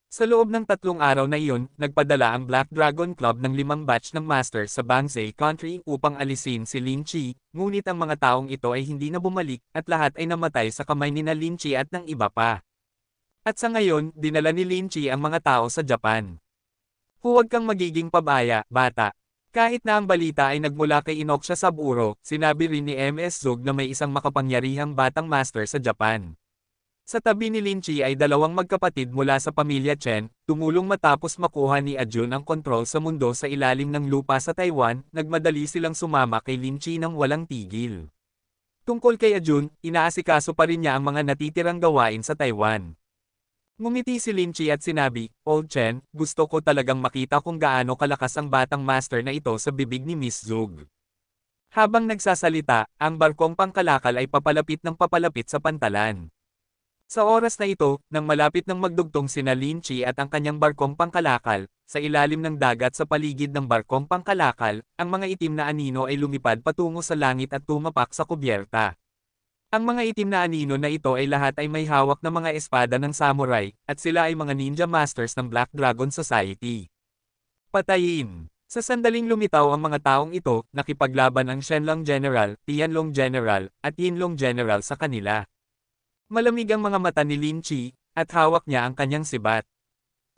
S1: Sa loob ng 3 araw na iyon, nagpadala ang Black Dragon Club ng 5 batch ng masters sa Bangzai Country upang alisin si Linchi, ngunit ang mga taong ito ay hindi na bumalik, at lahat ay namatay sa kamay ni Linchi at ng iba pa. At sa ngayon, dinala ni Linchi ang mga tao sa Japan. Huwag kang magiging pabaya, bata. Kahit na ang balita ay nagmula kay Inoksha Saburo, sinabi rin ni MS Zug na may isang makapangyarihang batang master sa Japan. Sa tabi ni Linchi ay 2 magkapatid mula sa pamilya Chen, tumulong matapos makuha ni Ajun ang kontrol sa mundo sa ilalim ng lupa sa Taiwan, nagmadali silang sumama kay Linchi nang walang tigil. Tungkol kay Ajun, inaasikaso pa rin niya ang mga natitirang gawain sa Taiwan. Ngumiti si Lin Chi at sinabi, Old Chen, gusto ko talagang makita kung gaano kalakas ang batang master na ito sa bibig ni Miss Zug. Habang nagsasalita, ang barkong pangkalakal ay papalapit ng papalapit sa pantalan. Sa oras na ito, nang malapit ng magdugtong sina Lin Chi at ang kanyang barkong pangkalakal, sa ilalim ng dagat sa paligid ng barkong pangkalakal, ang mga itim na anino ay lumipad patungo sa langit at tumapak sa kubyerta. Ang mga itim na anino na ito ay lahat ay may hawak na mga espada ng samurai, at sila ay mga ninja masters ng Black Dragon Society. Patayin! Sa sandaling lumitaw ang mga taong ito, nakipaglaban ang Shenlong General, Tianlong General, at Yinlong General sa kanila. Malamig ang mga mata ni Lin Chi, at hawak niya ang kanyang sibat.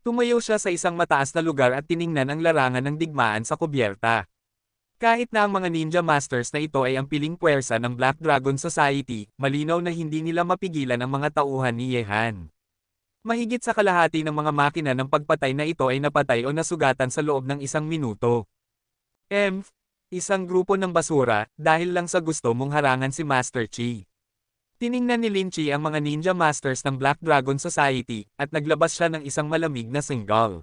S1: Tumayo siya sa isang mataas na lugar at tiningnan ang larangan ng digmaan sa kubyerta. Kahit na ang mga ninja masters na ito ay ang piling puwersa ng Black Dragon Society, malinaw na hindi nila mapigilan ang mga tauhan ni Ye Han. Mahigit sa kalahati ng mga makina ng pagpatay na ito ay napatay o nasugatan sa loob ng 1 minuto. Isang grupo ng basura, dahil lang sa gusto mong harangan si Master Chi. Tiningnan ni Lin Chi ang mga ninja masters ng Black Dragon Society, at naglabas siya ng isang malamig na singal.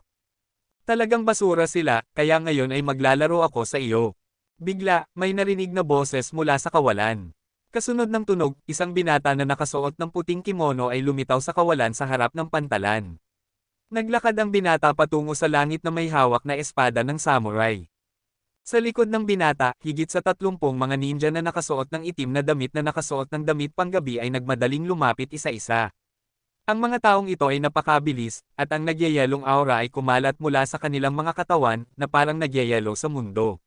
S1: Talagang basura sila, kaya ngayon ay maglalaro ako sa iyo. Bigla, may narinig na boses mula sa kawalan. Kasunod ng tunog, isang binata na nakasuot ng puting kimono ay lumitaw sa kawalan sa harap ng pantalan. Naglakad ang binata patungo sa langit na may hawak na espada ng samurai. Sa likod ng binata, higit sa 30 mga ninja na nakasuot ng itim na damit na nakasuot ng damit panggabi ay nagmadaling lumapit isa-isa. Ang mga taong ito ay napakabilis, at ang nagyayelong aura ay kumalat mula sa kanilang mga katawan, na parang nagyayelo sa mundo.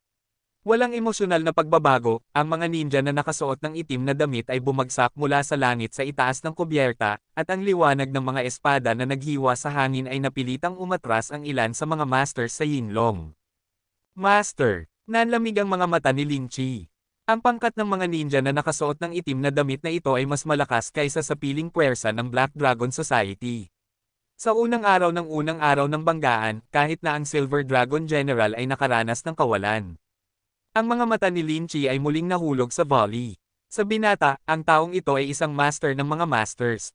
S1: Walang emosyonal na pagbabago, ang mga ninja na nakasuot ng itim na damit ay bumagsak mula sa langit sa itaas ng kubyerta, at ang liwanag ng mga espada na naghiwa sa hangin ay napilitang umatras ang ilan sa mga masters sa Yinlong. Master! Nanlamig ang mga mata ni Lin Chi. Ang pangkat ng mga ninja na nakasuot ng itim na damit na ito ay mas malakas kaysa sa piling puwersa ng Black Dragon Society. Sa unang araw ng banggaan, kahit na ang Silver Dragon General ay nakaranas ng kawalan. Ang mga mata ni Lin Chi ay muling nahulog sa volley. Sa binata, ang taong ito ay isang master ng mga masters.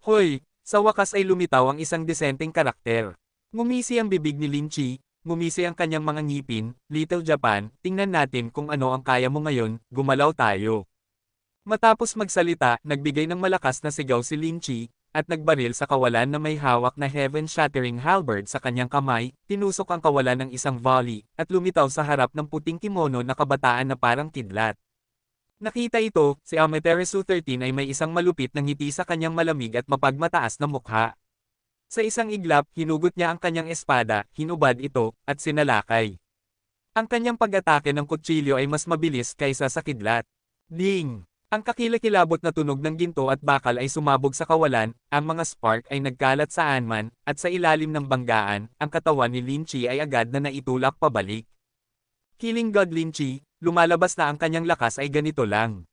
S1: Hoy! Sa wakas ay lumitaw ang isang disenteng karakter. Ngumisi ang bibig ni Lin Chi, ngumisi ang kanyang mga ngipin, Little Japan, tingnan natin kung ano ang kaya mo ngayon, gumalaw tayo. Matapos magsalita, nagbigay ng malakas na sigaw si Lin Chi, at nagbaril sa kawalan na may hawak na heaven-shattering halberd sa kanyang kamay, tinusok ang kawalan ng isang volley, at lumitaw sa harap ng puting kimono na kabataan na parang kidlat. Nakita ito, si Amaterasu 13 ay may isang malupit na ngiti sa kanyang malamig at mapagmataas na mukha. Sa isang iglap, hinugot niya ang kanyang espada, hinubad ito, at sinalakay. Ang kanyang pag-atake ng kutsilyo ay mas mabilis kaysa sa kidlat. Ding! Ang kakilakilabot na tunog ng ginto at bakal ay sumabog sa kawalan, ang mga spark ay nagkalat sa anman, at sa ilalim ng banggaan, ang katawan ni Lin Chi ay agad na naitulak pabalik. Killing God Lin Chi, lumalabas na ang kanyang lakas ay ganito lang.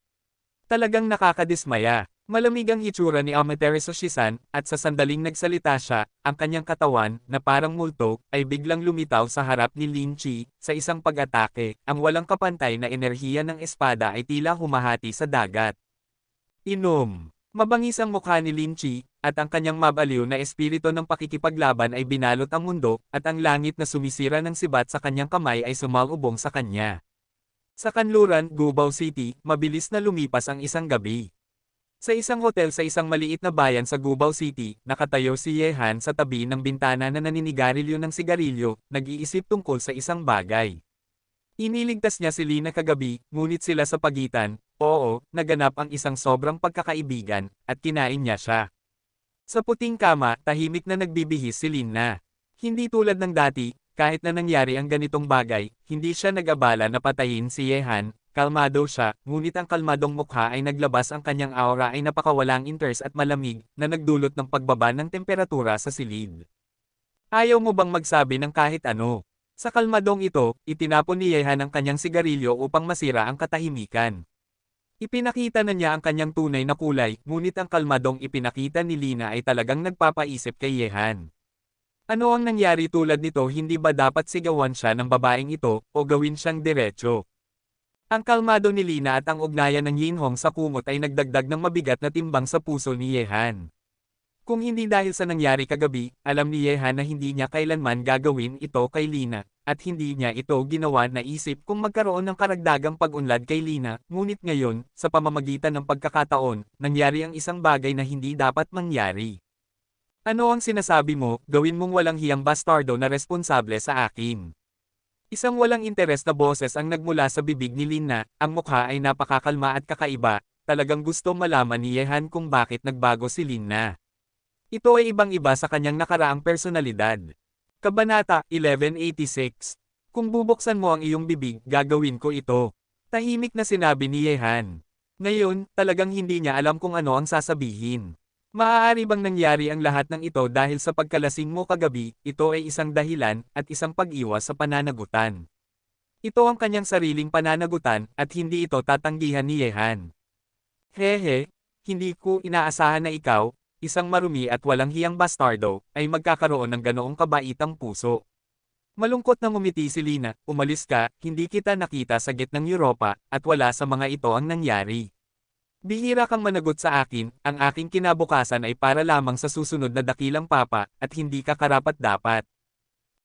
S1: Talagang nakakadismaya. Malamig ang hitsura ni Amaterasu Shisan, at sa sandaling nagsalita siya, ang kanyang katawan, na parang multo, ay biglang lumitaw sa harap ni Lin Chi, sa isang pag-atake, ang walang kapantay na enerhiya ng espada ay tila humahati sa dagat. Inom. Mabangis ang mukha ni Lin Chi, at ang kanyang mabaliw na espiritu ng pakikipaglaban ay binalot ang mundo, at ang langit na sumisira ng sibat sa kanyang kamay ay sumalubong sa kanya. Sa kanluran, Gubao City, mabilis na lumipas ang isang gabi. Sa isang hotel sa isang maliit na bayan sa Gubao City, nakatayo si Ye Han sa tabi ng bintana na naninigarilyo ng sigarilyo, nag-iisip tungkol sa isang bagay. Iniligtas niya si Lina kagabi, ngunit sila sa pagitan, naganap ang isang sobrang pagkakaibigan, at kinain niya siya. Sa puting kama, tahimik na nagbibihis si Lina. Hindi tulad ng dati, kahit na nangyari ang ganitong bagay, hindi siya nag-abala na patayin si Ye Han. Kalmado siya, ngunit ang kalmadong mukha ay naglabas ang kanyang aura ay napakawalang interest at malamig, na nagdulot ng pagbaba ng temperatura sa silid. Ayaw mo bang magsabi ng kahit ano? Sa kalmadong ito, itinapon ni Yehan ang kanyang sigarilyo upang masira ang katahimikan. Ipinakita na niya ang kanyang tunay na kulay, ngunit ang kalmadong ipinakita ni Lina ay talagang nagpapaisip kay Yehan. Ano ang nangyari tulad nito? Hindi ba dapat sigawan siya ng babaeng ito, o gawin siyang diretso? Ang kalmado ni Lina at ang ugnayan ng Yinhong sa kumot ay nagdagdag ng mabigat na timbang sa puso ni Yehan. Kung hindi dahil sa nangyari kagabi, alam ni Yehan na hindi niya kailanman gagawin ito kay Lina, at hindi niya ito ginawa na isip kung magkaroon ng karagdagang pag-unlad kay Lina, ngunit ngayon, sa pamamagitan ng pagkakataon, nangyari ang isang bagay na hindi dapat mangyari. Ano ang sinasabi mo, gawin mong walang hiyang bastardo na responsable sa akin? Isang walang interes na boses ang nagmula sa bibig ni Lina, ang mukha ay napakakalma at kakaiba, talagang gusto malaman ni Yehan kung bakit nagbago si Lina. Ito ay ibang-iba sa kanyang nakaraang personalidad. Kabanata 1186. Kung bubuksan mo ang iyong bibig, gagawin ko ito. Tahimik na sinabi ni Yehan. Ngayon, talagang hindi niya alam kung ano ang sasabihin. Maaari bang nangyari ang lahat ng ito dahil sa pagkalasing mo kagabi, ito ay isang dahilan, at isang pag-iwas sa pananagutan. Ito ang kanyang sariling pananagutan, at hindi ito tatanggihan ni Yehan. Hehe, hindi ko inaasahan na ikaw, isang marumi at walang hiyang bastardo, ay magkakaroon ng ganoong kabaitang puso. Malungkot na ngumiti si Lina, umalis ka, hindi kita nakita sa gitnang Europa, at wala sa mga ito ang nangyari. Bihira kang managot sa akin, ang aking kinabukasan ay para lamang sa susunod na dakilang papa, at hindi ka karapat-dapat.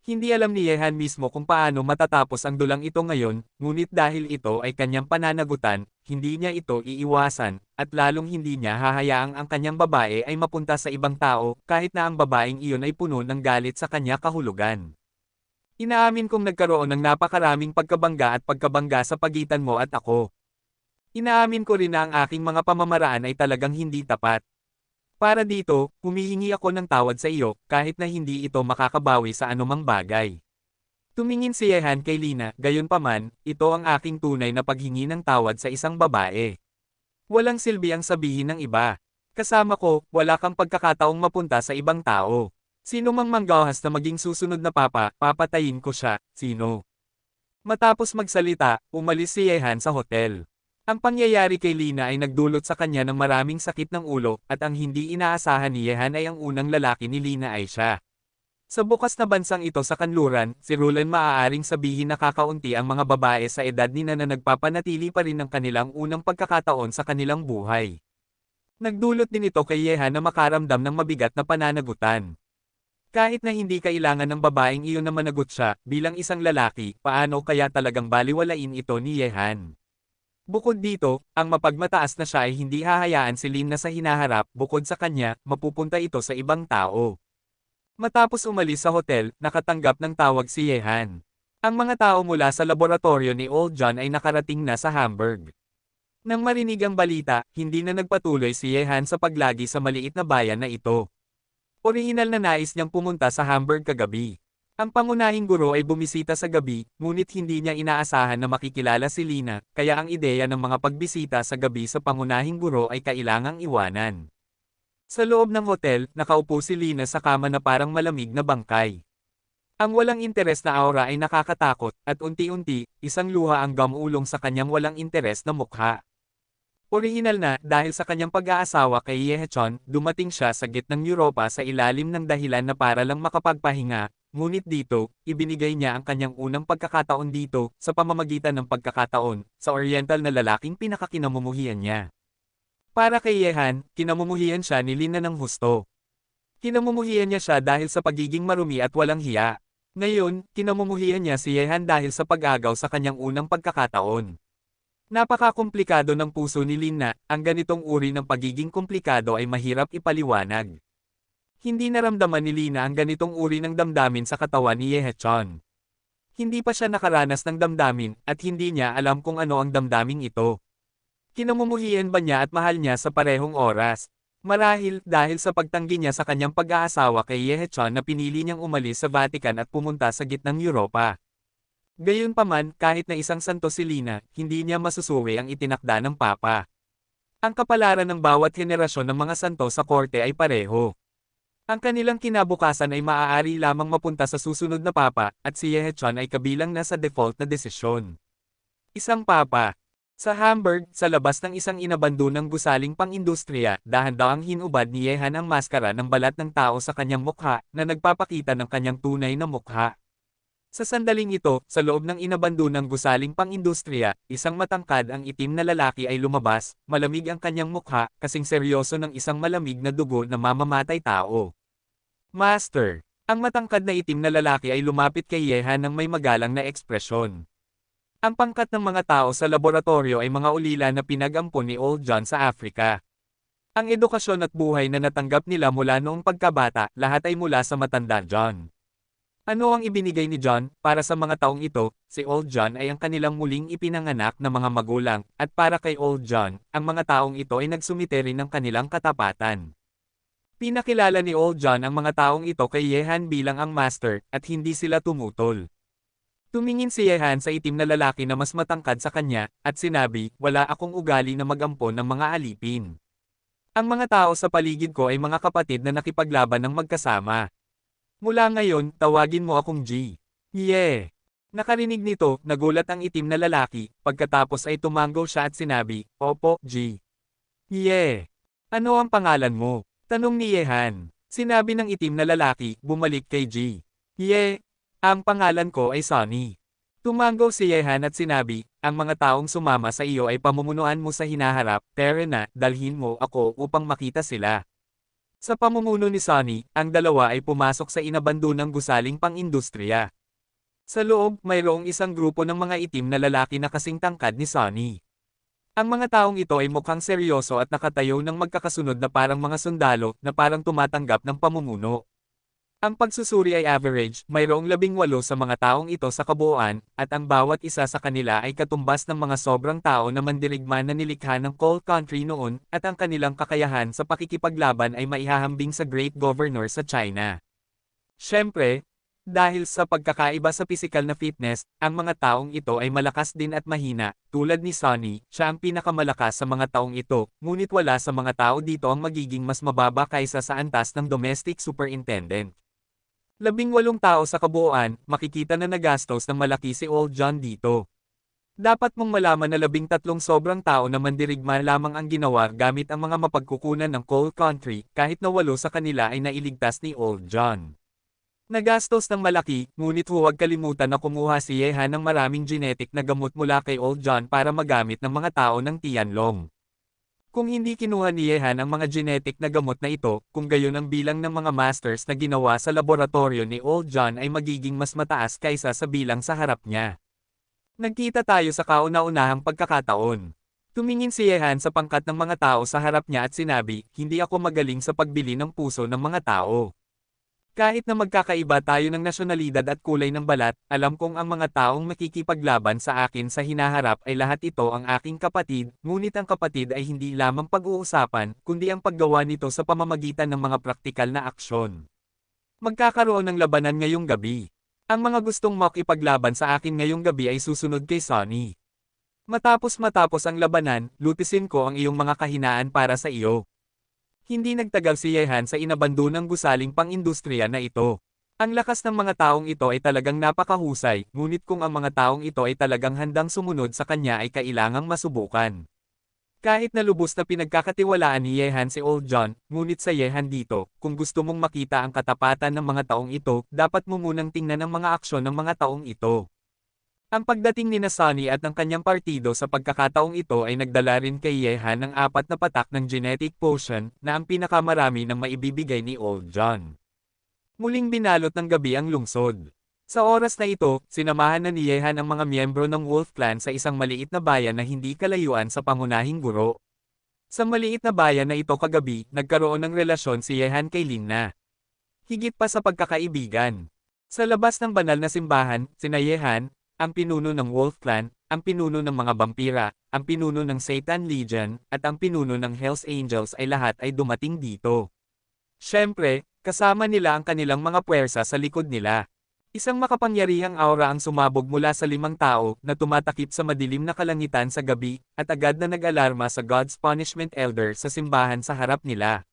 S1: Hindi alam ni Yehan mismo kung paano matatapos ang dulang ito ngayon, ngunit dahil ito ay kanyang pananagutan, hindi niya ito iiwasan, at lalong hindi niya hahayaang ang kanyang babae ay mapunta sa ibang tao, kahit na ang babaeng iyon ay puno ng galit sa kanya kahulugan. Inaamin kong nagkaroon ng napakaraming pagkabangga at pagkabangga sa pagitan mo at ako. Inaamin ko rin na ang aking mga pamamaraan ay talagang hindi tapat. Para dito, humihingi ako ng tawad sa iyo, kahit na hindi ito makakabawi sa anumang bagay. Tumingin si Yehan kay Lina, gayunpaman, ito ang aking tunay na paghingi ng tawad sa isang babae. Walang silbi ang sabihin ng iba. Kasama ko, wala kang pagkakataong mapunta sa ibang tao. Sino mang manggahas na maging susunod na papa, papatayin ko siya, sino? Matapos magsalita, umalis si Yehan sa hotel. Ang pangyayari kay Lina ay nagdulot sa kanya ng maraming sakit ng ulo, at ang hindi inaasahan ni Yehan ay ang unang lalaki ni Lina ay siya. Sa bukas na bansang ito sa kanluran, si Rulen maaaring sabihin na kakaunti ang mga babae sa edad ni na nagpapanatili pa rin ng kanilang unang pagkakataon sa kanilang buhay. Nagdulot din ito kay Yehan na makaramdam ng mabigat na pananagutan. Kahit na hindi kailangan ng babaeng iyon na managot siya, bilang isang lalaki, paano kaya talagang baliwalain ito ni Yehan? Bukod dito, ang mapagmataas na siya ay hindi hahayaan si Lin na sa hinaharap, bukod sa kanya, mapupunta ito sa ibang tao. Matapos umalis sa hotel, nakatanggap ng tawag si Yehan. Ang mga tao mula sa laboratorio ni Old John ay nakarating na sa Hamburg. Nang marinig ang balita, hindi na nagpatuloy si Yehan sa paglagi sa maliit na bayan na ito. Orihinal na nais niyang pumunta sa Hamburg kagabi. Ang pangunahing guro ay bumisita sa gabi, ngunit hindi niya inaasahan na makikilala si Lina, kaya ang ideya ng mga pagbisita sa gabi sa pangunahing guro ay kailangang iwanan. Sa loob ng hotel, nakaupo si Lina sa kama na parang malamig na bangkay. Ang walang interes na aura ay nakakatakot, at unti-unti, isang luha ang gumulong sa kanyang walang interes na mukha. Orihinal na, dahil sa kanyang pag-aasawa kay Yehechon, dumating siya sa gitnang Europa sa ilalim ng dahilan na para lang makapagpahinga. Ngunit dito, ibinigay niya ang kanyang unang pagkakataon dito, sa pamamagitan ng pagkakataon, sa oriental na lalaking pinakakinamumuhian niya. Para kay Yehan, kinamumuhian siya ni Lina ng husto. Kinamumuhian niya siya dahil sa pagiging marumi at walang hiya. Ngayon, kinamumuhian niya si Yehan dahil sa pag-agaw sa kanyang unang pagkakataon. Napakakomplikado ng puso ni Lina, ang ganitong uri ng pagiging komplikado ay mahirap ipaliwanag. Hindi naramdaman ni Lina ang ganitong uri ng damdamin sa katawan ni Yehechon. Hindi pa siya nakaranas ng damdamin, at hindi niya alam kung ano ang damdaming ito. Kinamumuhian ba niya at mahal niya sa parehong oras? Marahil, dahil sa pagtanggi niya sa kanyang pag-aasawa kay Yehechon na pinili niyang umalis sa Vatican at pumunta sa gitnang Europa. Gayunpaman, kahit na isang santo si Lina, hindi niya masusuwi ang itinakda ng Papa. Ang kapalaran ng bawat henerasyon ng mga santo sa korte ay pareho. Ang kanilang kinabukasan ay maaari lamang mapunta sa susunod na papa, at si Yehechon ay kabilang na sa default na desisyon. Isang papa. Sa Hamburg, sa labas ng isang inabandonang gusaling pang-industriya, dahan-dahang hinubad ni Yehan ang maskara ng balat ng tao sa kanyang mukha, na nagpapakita ng kanyang tunay na mukha. Sa sandaling ito, sa loob ng inabandonang gusaling pang-industriya, isang matangkad ang itim na lalaki ay lumabas, malamig ang kanyang mukha, kasing seryoso ng isang malamig na dugo na mamamatay tao. Master! Ang matangkad na itim na lalaki ay lumapit kay Yehan ng may magalang na ekspresyon. Ang pangkat ng mga tao sa laboratorio ay mga ulila na pinag-ampon ni Old John sa Afrika. Ang edukasyon at buhay na natanggap nila mula noong pagkabata, lahat ay mula sa matanda John. Ano ang ibinigay ni John? Para sa mga taong ito, si Old John ay ang kanilang muling ipinanganak na mga magulang, at para kay Old John, ang mga taong ito ay nagsumite rin ng kanilang katapatan. Pinakilala ni Old John ang mga taong ito kay Yehan bilang ang master, at hindi sila tumutol. Tumingin si Yehan sa itim na lalaki na mas matangkad sa kanya, at sinabi, wala akong ugali na mag-ampon ng mga alipin. Ang mga tao sa paligid ko ay mga kapatid na nakipaglaban ng magkasama. Mula ngayon, tawagin mo akong G. Yeah! Nakarinig nito, nagulat ang itim na lalaki, pagkatapos ay tumango siya at sinabi, Opo, G. Yeah! Ano ang pangalan mo? Tanong ni Yehan. Sinabi ng itim na lalaki, bumalik kay G. Yeah! Ang pangalan ko ay Sonny. Tumango si Yehan at sinabi, ang mga taong sumama sa iyo ay pamumunuan mo sa hinaharap, pero na, dalhin mo ako upang makita sila. Sa pamumuno ni Sonny, ang dalawa ay pumasok sa inabandonang gusaling pang-industriya. Sa loob, mayroong isang grupo ng mga itim na lalaki na kasing tangkad ni Sonny. Ang mga taong ito ay mukhang seryoso at nakatayo ng magkakasunod na parang mga sundalo na parang tumatanggap ng pamumuno. Ang pagsusuri ay average, mayroong 18 sa mga taong ito sa kabuuan, at ang bawat isa sa kanila ay katumbas ng mga sobrang tao na mandirigma na nilikha ng Coal Country noon, at ang kanilang kakayahan sa pakikipaglaban ay maihahambing sa Great Governor sa China. Siyempre, dahil sa pagkakaiba sa pisikal na fitness, ang mga taong ito ay malakas din at mahina, tulad ni Sonny, siya ang pinakamalakas sa mga taong ito, ngunit wala sa mga tao dito ang magiging mas mababa kaysa sa antas ng domestic superintendent. 18 tao sa kabuuan, makikita na nagastos ng malaki si Old John dito. Dapat mong malaman na 13 sobrang tao na mandirigma lamang ang ginawa gamit ang mga mapagkukunan ng Coal Country, kahit na 8 sa kanila ay nailigtas ni Old John. Nagastos ng malaki, ngunit huwag kalimutan na kumuha si Yehan ng maraming genetic na gamot mula kay Old John para magamit ng mga tao ng Tianlong. Kung hindi kinuha ni Yehan ang mga genetic na gamot na ito, kung gayon ang bilang ng mga masters na ginawa sa laboratorio ni Old John ay magiging mas mataas kaysa sa bilang sa harap niya. Nagkita tayo sa kauna-unahang pagkakataon. Tumingin si Yehan sa pangkat ng mga tao sa harap niya at sinabi, hindi ako magaling sa pagbili ng puso ng mga tao. Kahit na magkakaiba tayo ng nasyonalidad at kulay ng balat, alam kong ang mga taong makikipaglaban sa akin sa hinaharap ay lahat ito ang aking kapatid, ngunit ang kapatid ay hindi lamang pag-uusapan, kundi ang paggawa nito sa pamamagitan ng mga praktikal na aksyon. Magkakaroon ng labanan ngayong gabi. Ang mga gustong makipaglaban sa akin ngayong gabi ay susunod kay Sonny. Matapos ang labanan, lutisin ko ang iyong mga kahinaan para sa iyo. Hindi nagtagal si Yehan sa inabandonang gusaling pang-industriya na ito. Ang lakas ng mga taong ito ay talagang napakahusay, ngunit kung ang mga taong ito ay talagang handang sumunod sa kanya ay kailangang masubukan. Kahit na lubos na pinagkakatiwalaan ni Yehan si Old John, ngunit sa Yehan dito, kung gusto mong makita ang katapatan ng mga taong ito, dapat mo munang tingnan ang mga aksyon ng mga taong ito. Ang pagdating ni Sonny at ng kanyang partido sa pagkakataong ito ay nagdala rin kay Yehan ng 4 na patak ng genetic potion na ang pinakamarami ng maibibigay ni Old John. Muling binalot ng gabi ang lungsod. Sa oras na ito, sinamahan na ni Yehan ang mga miyembro ng Wolf Clan sa isang maliit na bayan na hindi kalayuan sa pangunahing guro. Sa maliit na bayan na ito kagabi, nagkaroon ng relasyon si Yehan kay Lina. Higit pa sa pagkakaibigan. Sa labas ng banal na simbahan, sina Yehan, ang pinuno ng Wolf Clan, ang pinuno ng mga vampira, ang pinuno ng Satan Legion, at ang pinuno ng Hells Angels ay lahat ay dumating dito. Siyempre, kasama nila ang kanilang mga puwersa sa likod nila. Isang makapangyarihang aura ang sumabog mula sa 5 tao na tumatakip sa madilim na kalangitan sa gabi, at agad na nag-alarma sa God's Punishment Elder sa simbahan sa harap nila.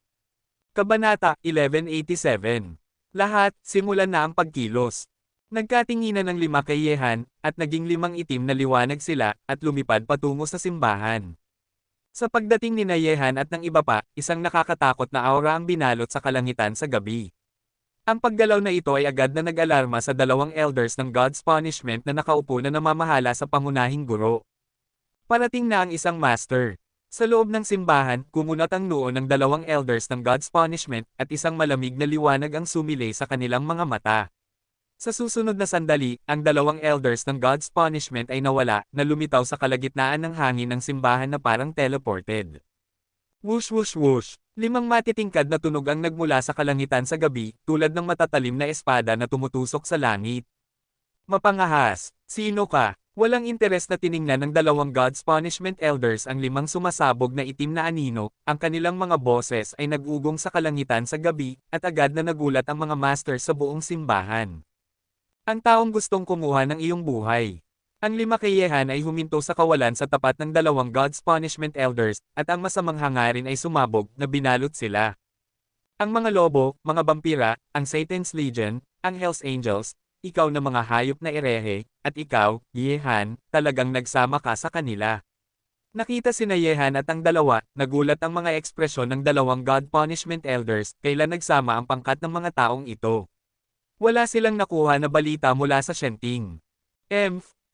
S1: Kabanata 1187. Lahat, simulan na ang pagkilos. Nagkatinginan ng 5 kay Yehan, at naging 5 itim na liwanag sila, at lumipad patungo sa simbahan. Sa pagdating ni Yehan at ng iba pa, isang nakakatakot na aura ang binalot sa kalangitan sa gabi. Ang paggalaw na ito ay agad na nag-alarma sa dalawang elders ng God's Punishment na nakaupo na namamahala sa pangunahing guro. Parating na ang isang master. Sa loob ng simbahan, kumunat ang noo ng dalawang elders ng God's Punishment at isang malamig na liwanag ang sumilay sa kanilang mga mata. Sa susunod na sandali, ang dalawang elders ng God's Punishment ay nawala, na lumitaw sa kalagitnaan ng hangin ng simbahan na parang teleported. Whoosh whoosh whoosh! 5 matitingkad na tunog ang nagmula sa kalangitan sa gabi, tulad ng matatalim na espada na tumutusok sa langit. Mapangahas! Sino ka? Walang interes na tiningnan ng dalawang God's Punishment Elders ang 5 sumasabog na itim na anino, ang kanilang mga boses ay nag-ugong sa kalangitan sa gabi, at agad na nagulat ang mga master sa buong simbahan. Ang taong gustong kumuha ng iyong buhay. Ang 5 kayehan ay huminto sa kawalan sa tapat ng dalawang God's Punishment Elders, at ang masamang hangarin ay sumabog, na binalot sila. Ang mga lobo, mga vampira, ang Satan's Legion, ang Hell's Angels, ikaw na mga hayop na erehe, at ikaw, Yehan, talagang nagsama ka sa kanila. Nakita sina Yehan at ang dalawa, nagulat ang mga ekspresyon ng dalawang God Punishment Elders, kailan nagsama ang pangkat ng mga taong ito. Wala silang nakuha na balita mula sa Shenting.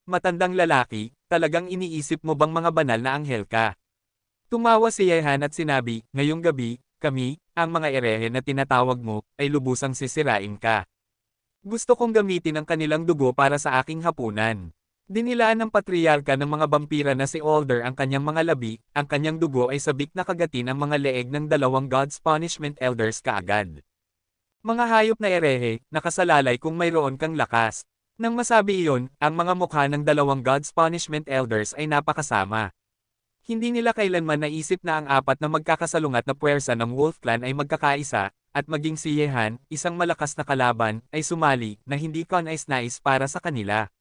S1: Matandang lalaki, talagang iniisip mo bang mga banal na anghel ka? Tumawa si Yehan at sinabi, ngayong gabi, kami, ang mga erehe na tinatawag mo, ay lubusang sisirain ka. Gusto kong gamitin ang kanilang dugo para sa aking hapunan. Dinilaan ng patriarka ng mga vampira na si Alder ang kanyang mga labi, ang kanyang dugo ay sabik na kagatin ang mga leeg ng dalawang God's Punishment Elders kaagad. Mga hayop na erehe, nakasalalay kung mayroon kang lakas. Nang masabi iyon, ang mga mukha ng dalawang God's Punishment Elders ay napakasama. Hindi nila kailanman naisip na ang 4 na magkakasalungat na puwersa ng Wolf Clan ay magkakaisa, at maging si Yehan, isang malakas na kalaban, ay sumali, na hindi kanais-nais para sa kanila.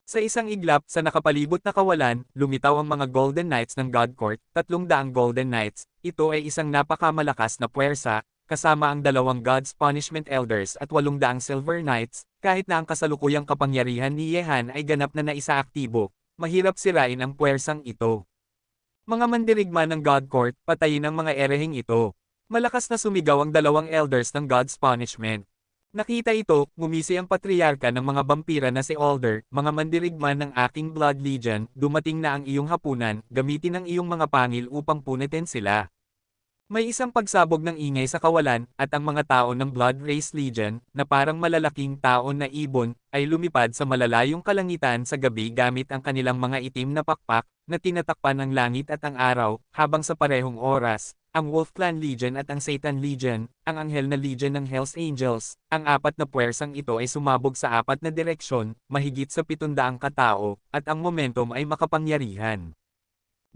S1: Sa isang iglap, sa nakapalibot na kawalan, lumitaw ang mga Golden Knights ng God Court, 300 Golden Knights, ito ay isang napakamalakas na puwersa, kasama ang dalawang God's Punishment Elders at 800 Silver Knights, kahit na ang kasalukuyang kapangyarihan ni Yehan ay ganap na naisaaktibo, mahirap sirain ang puwersang ito. Mga mandirigma ng God Court, patayin ang mga ereheng ito. Malakas na sumigaw ang dalawang elders ng God's Punishment. Nakita ito, ngumisi ang patriarka ng mga vampira na si Alder, mga mandirigma ng aking Blood Legion, dumating na ang iyong hapunan, gamitin ang iyong mga pangil upang punitin sila. May isang pagsabog ng ingay sa kawalan, at ang mga tao ng Blood Race Legion, na parang malalaking taon na ibon, ay lumipad sa malalayong kalangitan sa gabi gamit ang kanilang mga itim na pakpak, na tinatakpan ang langit at ang araw, habang sa parehong oras, ang Wolf Clan Legion at ang Satan Legion, ang Anghel na Legion ng Hell's Angels, ang 4 na puwersang ito ay sumabog sa 4 na direksyon, mahigit sa 700 katao, at ang momentum ay makapangyarihan.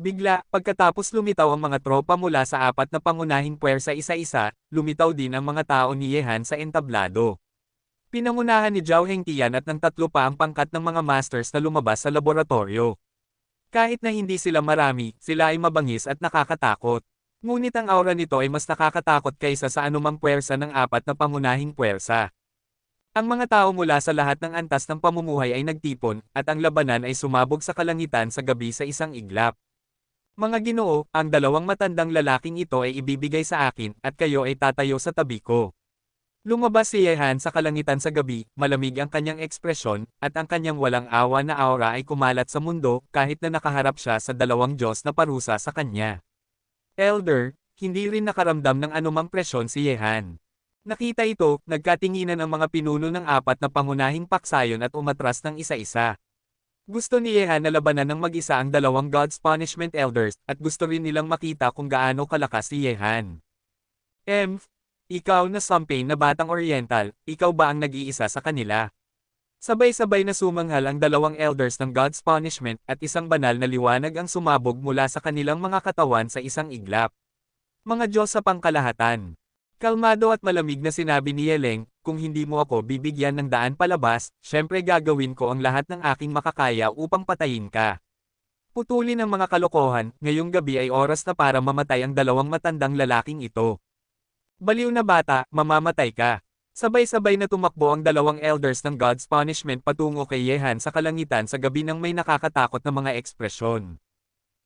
S1: Bigla, pagkatapos lumitaw ang mga tropa mula sa 4 na pangunahing puwersa isa-isa, lumitaw din ang mga tao ni Yehan sa entablado. Pinangunahan ni Zhao Hengtian at ng 3 pa ang pangkat ng mga masters na lumabas sa laboratorio. Kahit na hindi sila marami, sila ay mabangis at nakakatakot. Ngunit ang aura nito ay mas nakakatakot kaysa sa anumang puwersa ng 4 na pangunahing puwersa. Ang mga tao mula sa lahat ng antas ng pamumuhay ay nagtipon, at ang labanan ay sumabog sa kalangitan sa gabi sa isang iglap. Mga Ginoo, ang 2 matandang lalaking ito ay ibibigay sa akin, at kayo ay tatayo sa tabi ko. Lumabas si Yehan sa kalangitan sa gabi, malamig ang kanyang ekspresyon, at ang kanyang walang awa na aura ay kumalat sa mundo, kahit na nakaharap siya sa 2 Diyos na parusa sa kanya. Elder, hindi rin nakaramdam ng anumang presyon si Yehan. Nakita ito, nagkatinginan ang mga pinuno ng 4 na pangunahing paksayon at umatras ng isa-isa. Gusto ni Yehan na labanan ng mag-isa ang 2 God's Punishment Elders, at gusto rin nilang makita kung gaano kalakas si Yehan. Ikaw na Sampain na batang Oriental, ikaw ba ang nag-iisa sa kanila? Sabay-sabay na sumanghal ang 2 elders ng God's Punishment, at isang banal na liwanag ang sumabog mula sa kanilang mga katawan sa isang iglap. Mga Diyos sa pangkalahatan. Kalmado at malamig na sinabi ni Yeleng, kung hindi mo ako bibigyan ng daan palabas, syempre gagawin ko ang lahat ng aking makakaya upang patayin ka. Putulin ang mga kalokohan, ngayong gabi ay oras na para mamatay ang 2 matandang lalaking ito. Baliw na bata, mamamatay ka. Sabay-sabay na tumakbo ang 2 elders ng God's Punishment patungo kay Yehan sa kalangitan sa gabi ng may nakakatakot na mga ekspresyon.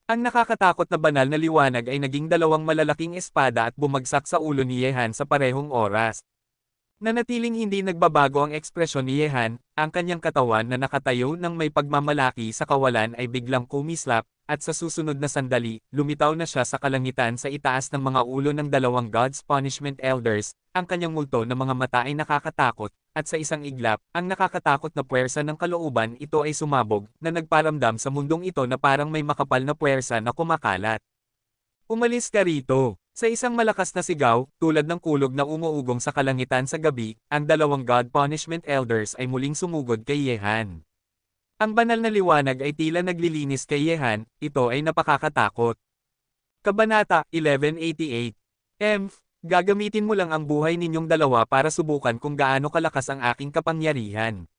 S1: Ang nakakatakot na banal na liwanag ay naging 2 malalaking espada at bumagsak sa ulo ni Yehan sa parehong oras. Nanatiling hindi nagbabago ang ekspresyon ni Yehan, ang kanyang katawan na nakatayo ng may pagmamalaki sa kawalan ay biglang kumislap, at sa susunod na sandali, lumitaw na siya sa kalangitan sa itaas ng mga ulo ng dalawang God's Punishment Elders, ang kanyang multo na mga mata ay nakakatakot, at sa isang iglap, ang nakakatakot na puwersa ng kalooban ito ay sumabog, na nagparamdam sa mundong ito na parang may makapal na puwersa na kumakalat. Umalis ka rito! Sa isang malakas na sigaw, tulad ng kulog na umuugong sa kalangitan sa gabi, ang dalawang God Punishment Elders ay muling sumugod kay Yehan. Ang banal na liwanag ay tila naglilinis kay Yehan, ito ay napakakatakot. Kabanata 1188. Gagamitin mo lang ang buhay ninyong dalawa para subukan kung gaano kalakas ang aking kapangyarihan.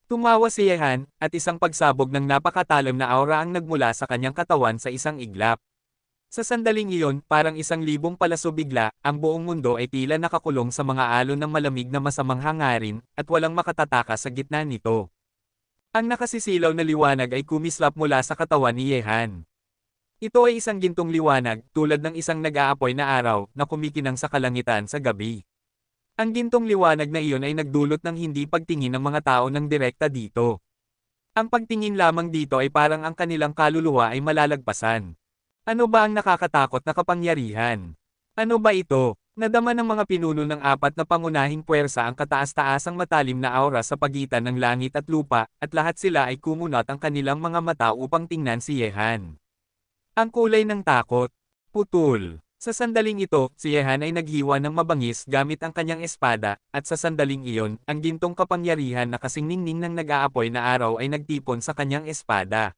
S1: Tumawa si Yehan, at isang pagsabog ng napakatalim na aura ang nagmula sa kanyang katawan sa isang iglap. Sa sandaling iyon, parang 1,000 palaso bigla, ang buong mundo ay tila nakakulong sa mga alon ng malamig na masamang hangarin, at walang makatataka sa gitna nito. Ang nakasisilaw na liwanag ay kumislap mula sa katawan ni Yehan. Ito ay isang gintong liwanag, tulad ng isang nag-aapoy na araw, na kumikinang sa kalangitan sa gabi. Ang gintong liwanag na iyon ay nagdulot ng hindi pagtingin ng mga tao ng direkta dito. Ang pagtingin lamang dito ay parang ang kanilang kaluluwa ay malalagpasan. Ano ba ang nakakatakot na kapangyarihan? Ano ba ito? Nadama ng mga pinuno ng apat na pangunahing puwersa ang kataas-taasang matalim na aura sa pagitan ng langit at lupa, at lahat sila ay kumunat ang kanilang mga mata upang tingnan si Yehan. Ang kulay ng takot. Putol. Sa sandaling ito, si Yehan ay naghiwa ng mabangis gamit ang kanyang espada, at sa sandaling iyon, ang gintong kapangyarihan na kasing ningning ng nag-aapoy na araw ay nagtipon sa kanyang espada.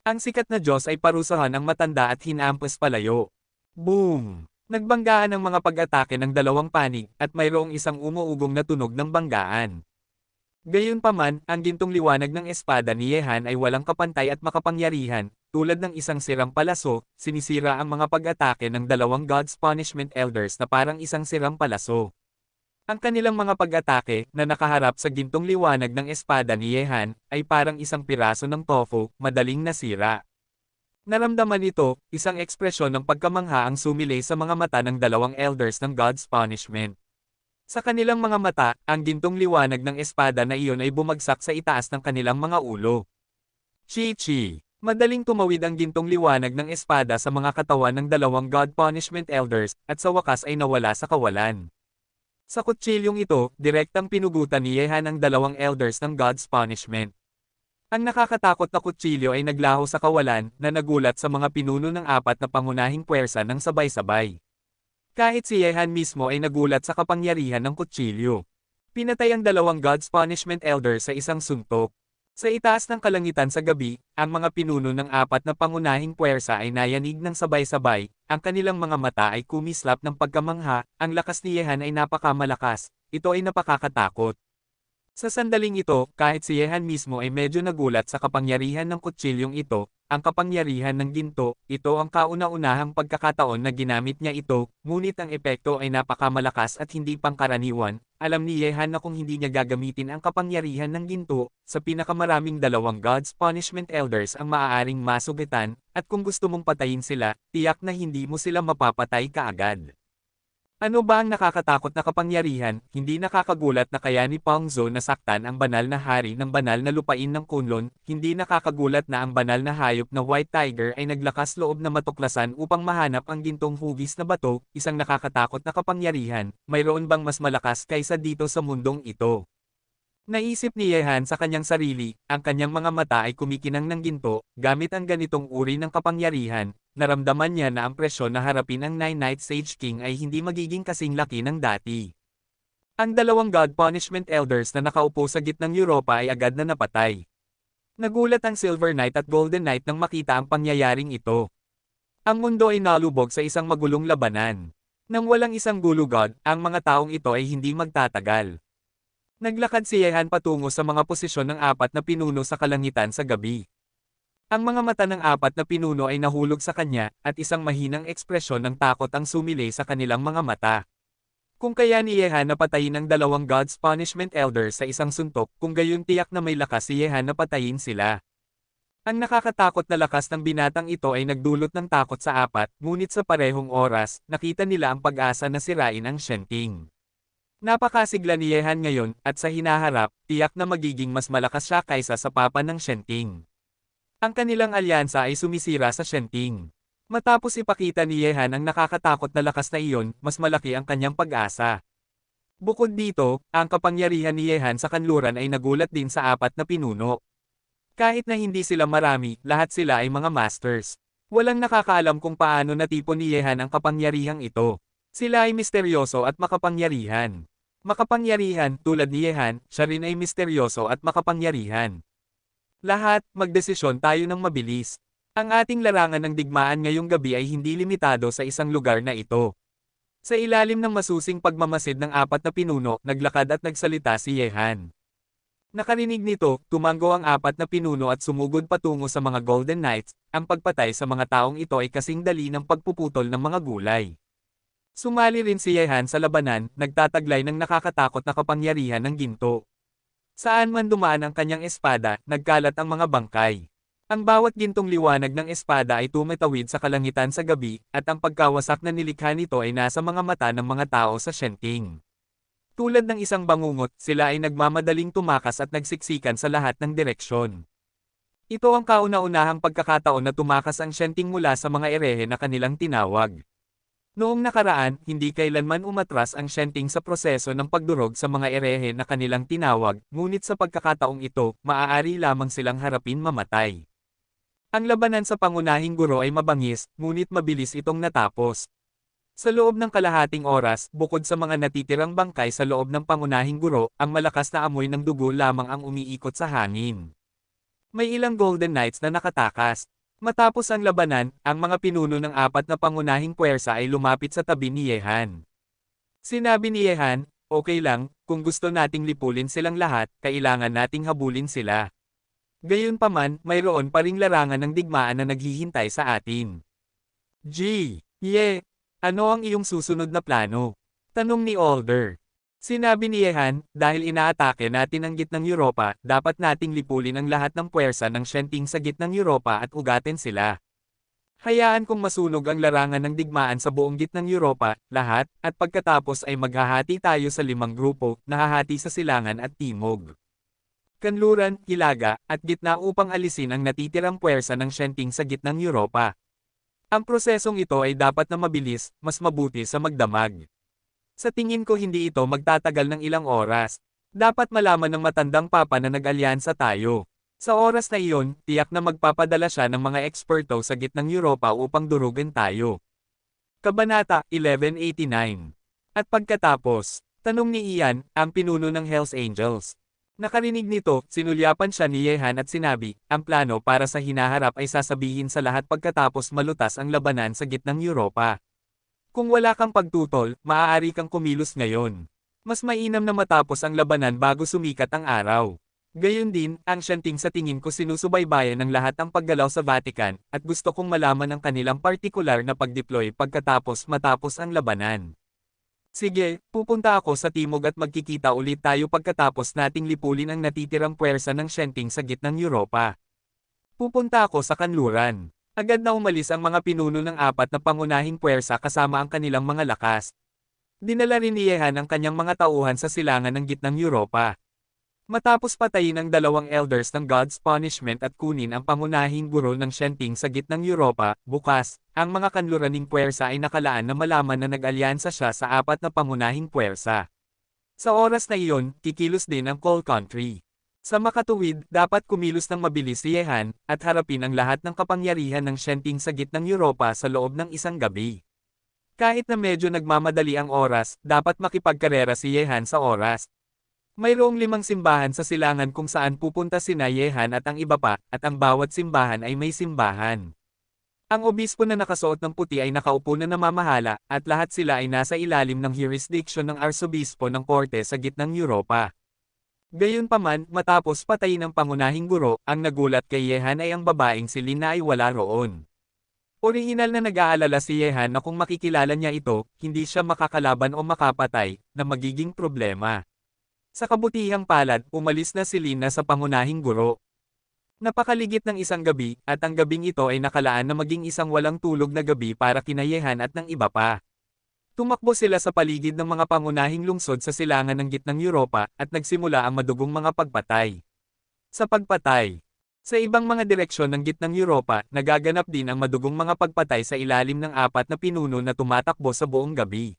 S1: Ang sikat na Diyos ay parusahan ang matanda at hinampas palayo. Boom! Nagbanggaan ang mga pag-atake ng dalawang panig, at mayroong isang umuugong na tunog ng banggaan. Gayunpaman, ang gintong liwanag ng espada ni Yehan ay walang kapantay at makapangyarihan, tulad ng isang sirang palaso, sinisira ang mga pag-atake ng dalawang God's Punishment Elders na parang isang sirang palaso. Ang kanilang mga pag-atake, na nakaharap sa gintong liwanag ng espada ni Yehan, ay parang isang piraso ng tofu, madaling nasira. Naramdaman ito, isang ekspresyon ng pagkamangha ang sumilay sa mga mata ng dalawang elders ng God's Punishment. Sa kanilang mga mata, ang gintong liwanag ng espada na iyon ay bumagsak sa itaas ng kanilang mga ulo. Chi-chi! Madaling tumawid ang gintong liwanag ng espada sa mga katawan ng dalawang God Punishment Elders, at sa wakas ay nawala sa kawalan. Sa kutsilyong ito, direktang pinugutan ni Yehan ang dalawang elders ng God's Punishment. Ang nakakatakot na kutsilyo ay naglaho sa kawalan, na nagulat sa mga pinuno ng apat na pangunahing puwersa ng sabay-sabay. Kahit si Yehan mismo ay nagulat sa kapangyarihan ng kutsilyo. Pinatay ang dalawang God's Punishment Elders sa isang suntok. Sa itaas ng kalangitan sa gabi, ang mga pinuno ng apat na pangunahing puwersa ay nayanig ng sabay-sabay, ang kanilang mga mata ay kumislap ng pagkamangha, ang lakas ni Yehan ay napakamalakas, ito ay napakakatakot. Sa sandaling ito, kahit si Yehan mismo ay medyo nagulat sa kapangyarihan ng kutsilyong ito, ang kapangyarihan ng ginto, ito ang kauna-unahang pagkakataon na ginamit niya ito, ngunit ang epekto ay napakamalakas at hindi pangkaraniwan. Alam ni Yehan na kung hindi niya gagamitin ang kapangyarihan ng ginto, sa pinakamaraming dalawang God's Punishment Elders ang maaaring masugitan, at kung gusto mong patayin sila, tiyak na hindi mo sila mapapatay kaagad. Ano ba ang nakakatakot na kapangyarihan? Hindi nakakagulat na kaya ni Pangzo nasaktan ang banal na hari ng banal na lupain ng Kunlun, hindi nakakagulat na ang banal na hayop na White Tiger ay naglakas loob na matuklasan upang mahanap ang gintong hugis na bato, isang nakakatakot na kapangyarihan, mayroon bang mas malakas kaysa dito sa mundong ito? Naisip ni Yehan sa kanyang sarili, ang kanyang mga mata ay kumikinang ng ginto, gamit ang ganitong uri ng kapangyarihan, naramdaman niya na ang presyon na harapin ang Nine-Night Sage King ay hindi magiging kasing laki ng dati. Ang dalawang God Punishment Elders na nakaupo sa gitnang Europa ay agad na napatay. Nagulat ang Silver Knight at Golden Knight nang makita ang pangyayaring ito. Ang mundo ay nalubog sa isang magulong labanan. Nang walang isang gulugod, ang mga taong ito ay hindi magtatagal. Naglakad si Yehan patungo sa mga posisyon ng apat na pinuno sa kalangitan sa gabi. Ang mga mata ng apat na pinuno ay nahulog sa kanya, at isang mahinang ekspresyon ng takot ang sumilay sa kanilang mga mata. Kung kaya ni Yehan na patayin ang dalawang God's Punishment Elders sa isang suntok, kung gayon tiyak na may lakas si Yehan na patayin sila. Ang nakakatakot na lakas ng binatang ito ay nagdulot ng takot sa apat, ngunit sa parehong oras, nakita nila ang pag-asa na sirain ang Shenting. Napakasigla ni Yehan ngayon, at sa hinaharap, tiyak na magiging mas malakas siya kaysa sa papa ng Shenting. Ang kanilang alyansa ay sumisira sa Shenting. Matapos ipakita ni Yehan ang nakakatakot na lakas na iyon, mas malaki ang kanyang pag-asa. Bukod dito, ang kapangyarihan ni Yehan sa kanluran ay nagulat din sa apat na pinuno. Kahit na hindi sila marami, lahat sila ay mga masters. Walang nakakaalam kung paano natipon ni Yehan ang kapangyarihang ito. Sila ay misteryoso at makapangyarihan. Makapangyarihan, tulad ni Yehan, siya rin ay misteryoso at makapangyarihan. Lahat, magdesisyon tayo ng mabilis. Ang ating larangan ng digmaan ngayong gabi ay hindi limitado sa isang lugar na ito. Sa ilalim ng masusing pagmamasid ng apat na pinuno, naglakad at nagsalita si Yehan. Nakarinig nito, tumango ang apat na pinuno at sumugod patungo sa mga Golden Knights. Ang pagpatay sa mga taong ito ay kasing dali ng pagpuputol ng mga gulay. Sumali rin si Yehan sa labanan, nagtataglay ng nakakatakot na kapangyarihan ng ginto. Saan man dumaan ang kanyang espada, nagkalat ang mga bangkay. Ang bawat gintong liwanag ng espada ay tumatawid sa kalangitan sa gabi, at ang pagkawasak na nilikha nito ay nasa mga mata ng mga tao sa Shenting. Tulad ng isang bangungot, sila ay nagmamadaling tumakas at nagsiksikan sa lahat ng direksyon. Ito ang kauna-unahang pagkakataon na tumakas ang Shenting mula sa mga erehe na kanilang tinawag. Noong nakaraan, hindi kailanman umatras ang Shenting sa proseso ng pagdurog sa mga erehe na kanilang tinawag, ngunit sa pagkakataong ito, maaari lamang silang harapin mamatay. Ang labanan sa pangunahing guro ay mabangis, ngunit mabilis itong natapos. Sa loob ng kalahating oras, bukod sa mga natitirang bangkay sa loob ng pangunahing guro, ang malakas na amoy ng dugo lamang ang umiikot sa hangin. May ilang Golden Knights na nakatakas. Matapos ang labanan, ang mga pinuno ng apat na pangunahing puwersa ay lumapit sa tabi ni Yehan. Sinabi ni Yehan, okay lang, kung gusto nating lipulin silang lahat, kailangan nating habulin sila. Gayunpaman, mayroon pa ring larangan ng digmaan na naghihintay sa atin. Ano ang iyong susunod na plano? Tanong ni Alder. Sinabi ni Yehan, dahil inaatake natin ang gitnang Europa, dapat nating lipulin ang lahat ng puwersa ng Shenting sa gitnang Europa at ugatin sila. Hayaan kong masunog ang larangan ng digmaan sa buong gitnang Europa, lahat, at pagkatapos ay maghahati tayo sa 5 grupo, nahahati sa silangan at timog. Kanluran, hilaga, at gitna upang alisin ang natitirang puwersa ng Shenting sa gitnang Europa. Ang prosesong ito ay dapat na mabilis, mas mabuti sa magdamag. Sa tingin ko hindi ito magtatagal ng ilang oras. Dapat malaman ng matandang papa na nag-alyansa tayo. Sa oras na iyon, tiyak na magpapadala siya ng mga eksperto sa gitnang Europa upang durugan tayo. Kabanata 1189. At pagkatapos, tanong ni Ian, ang pinuno ng Hells Angels. Nakarinig nito, sinulyapan siya ni Yehan at sinabi, ang plano para sa hinaharap ay sasabihin sa lahat pagkatapos malutas ang labanan sa gitnang Europa. Kung wala kang pagtutol, maaari kang kumilos ngayon. Mas mainam na matapos ang labanan bago sumikat ang araw. Gayon din, ang Shenting sa tingin ko sinusubaybayan ng lahat ang paggalaw sa Vatican, at gusto kong malaman ang kanilang partikular na pagdeploy pagkatapos matapos ang labanan. Sige, pupunta ako sa timog at magkikita ulit tayo pagkatapos nating lipulin ang natitirang puwersa ng Shenting sa gitnang Europa. Pupunta ako sa kanluran. Agad na umalis ang mga pinuno ng apat na pangunahing puwersa kasama ang kanilang mga lakas. Dinala rin ni Yehan ang kanyang mga tauhan sa silangan ng gitnang Europa. Matapos patayin ang 2 elders ng God's Punishment at kunin ang pangunahing guro ng Shenting sa gitnang Europa, bukas, ang mga kanluraning puwersa ay nakalaan na malaman na nag-alyansa siya sa apat na pangunahing puwersa. Sa oras na iyon, kikilos din ang Cold Country. Sa makatuwid, dapat kumilos ng mabilis si Yehan, at harapin ang lahat ng kapangyarihan ng Shenting sa gitnang Europa sa loob ng isang gabi. Kahit na medyo nagmamadali ang oras, dapat makipagkarera si Yehan sa oras. Mayroong 5 simbahan sa silangan kung saan pupunta sina Yehan at ang iba pa, at ang bawat simbahan ay may simbahan. Ang obispo na nakasuot ng puti ay nakaupo na namamahala, at lahat sila ay nasa ilalim ng jurisdiction ng arsobispo ng korte sa gitnang Europa. Gayunpaman, matapos patayin ang pangunahing guro, ang nagulat kay Yehan ay ang babaeng si Lin na ay wala roon. Orihinal na nag-aalala si Yehan na kung makikilala niya ito, hindi siya makakalaban o makapatay, na magiging problema. Sa kabutihang palad, umalis na si Lina sa pangunahing guro. Napakaligit ng isang gabi, at ang gabing ito ay nakalaan na maging isang walang tulog na gabi para kina Yehan at ng iba pa. Tumakbo sila sa paligid ng mga pangunahing lungsod sa silangan ng gitnang Europa at nagsimula ang madugong mga pagpatay. Sa pagpatay, sa ibang mga direksyon ng gitnang Europa, nagaganap din ang madugong mga pagpatay sa ilalim ng apat na pinuno na tumatakbo sa buong gabi.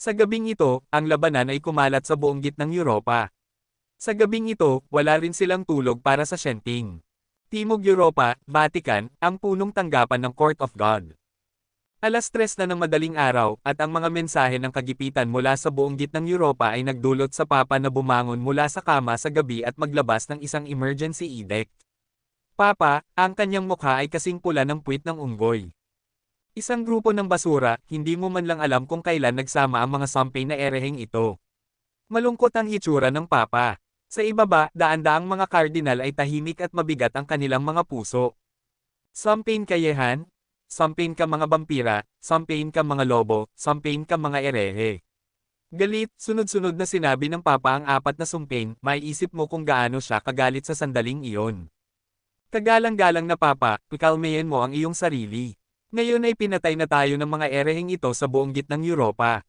S1: Sa gabing ito, ang labanan ay kumalat sa buong gitnang Europa. Sa gabing ito, wala rin silang tulog para sa Shenting. Timog Europa, Vatican, ang punong tanggapan ng Court of God. Alas 3 na ng madaling araw, at ang mga mensahe ng kagipitan mula sa buong gitnang Europa ay nagdulot sa Papa na bumangon mula sa kama sa gabi at maglabas ng isang emergency edict. Papa, ang kanyang mukha ay kasing pula ng puwit ng unggoy. Isang grupo ng basura, hindi mo man lang alam kung kailan nagsama ang mga sampay na ereheng ito. Malungkot ang hitsura ng Papa. Sa ibaba, daan-daang mga kardinal ay tahimik at mabigat ang kanilang mga puso. Sampain kayehan? Sampain ka mga vampira, sampain ka mga lobo, sampain ka mga erehe. Galit, sunod-sunod na sinabi ng Papa ang apat na sumpain, maiisip mo kung gaano siya kagalit sa sandaling iyon. Kagalang-galang na Papa, ikalmayan mo ang iyong sarili. Ngayon ay pinatay na tayo ng mga ereheng ito sa buong gitnang Europa.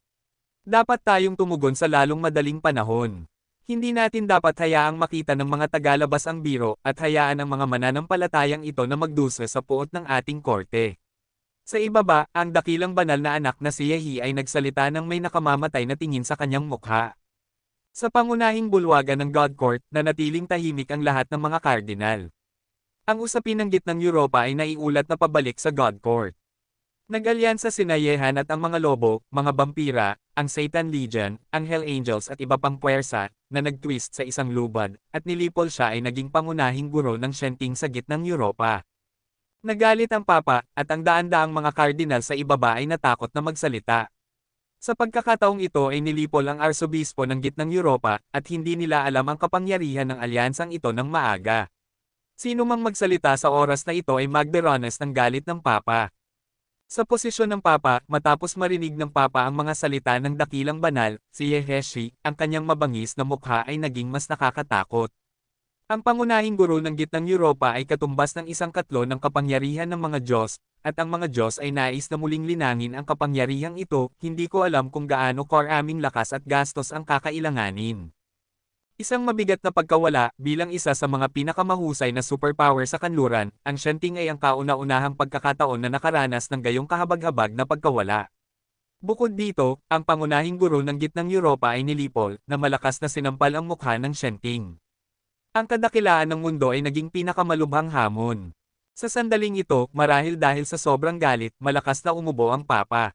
S1: Dapat tayong tumugon sa lalong madaling panahon. Hindi natin dapat hayaang makita ng mga tagalabas ang biro at hayaan ang mga mananampalatayang ito na magdusa sa puot ng ating korte. Sa ibaba, ang dakilang banal na anak na si Yehi ay nagsalita ng may nakamamatay na tingin sa kanyang mukha. Sa pangunahing bulwagan ng God Court, nanatiling tahimik ang lahat ng mga kardinal. Ang usapin ng gitnang Europa ay naiulat na pabalik sa God Court. Nag-alyansa sina Yehan at ang mga lobo, mga vampira, ang Satan Legion, ang Hell Angels at iba pang puwersa, na nag-twist sa isang lubad, at nilipol siya ay naging pangunahing guro ng Shenting sa gitnang Europa. Nagalit ang Papa, at ang daan-daang mga kardinal sa ibaba ay natakot na magsalita. Sa pagkakataong ito ay nilipol ang arsobispo ng gitnang Europa, at hindi nila alam ang kapangyarihan ng alyansang ito ng maaga. Sino mang magsalita sa oras na ito ay magderanas ng galit ng Papa. Sa posisyon ng Papa, matapos marinig ng Papa ang mga salita ng dakilang banal, si Yeheshi, ang kanyang mabangis na mukha ay naging mas nakakatakot. Ang pangunahing guro ng gitnang Europa ay katumbas ng isang katlo ng kapangyarihan ng mga Diyos, at ang mga Diyos ay nais na muling linangin ang kapangyarihang ito, hindi ko alam kung gaano karaming lakas at gastos ang kakailanganin. Isang mabigat na pagkawala, bilang isa sa mga pinakamahusay na superpower sa kanluran, ang Shenting ay ang kauna-unahang pagkakataon na nakaranas ng gayong kahabag-habag na pagkawala. Bukod dito, ang pangunahing guro ng gitnang Europa ay nilipol, na malakas na sinampal ang mukha ng Shenting. Ang kadakilaan ng mundo ay naging pinakamalubhang hamon. Sa sandaling ito, marahil dahil sa sobrang galit, malakas na umubo ang Papa.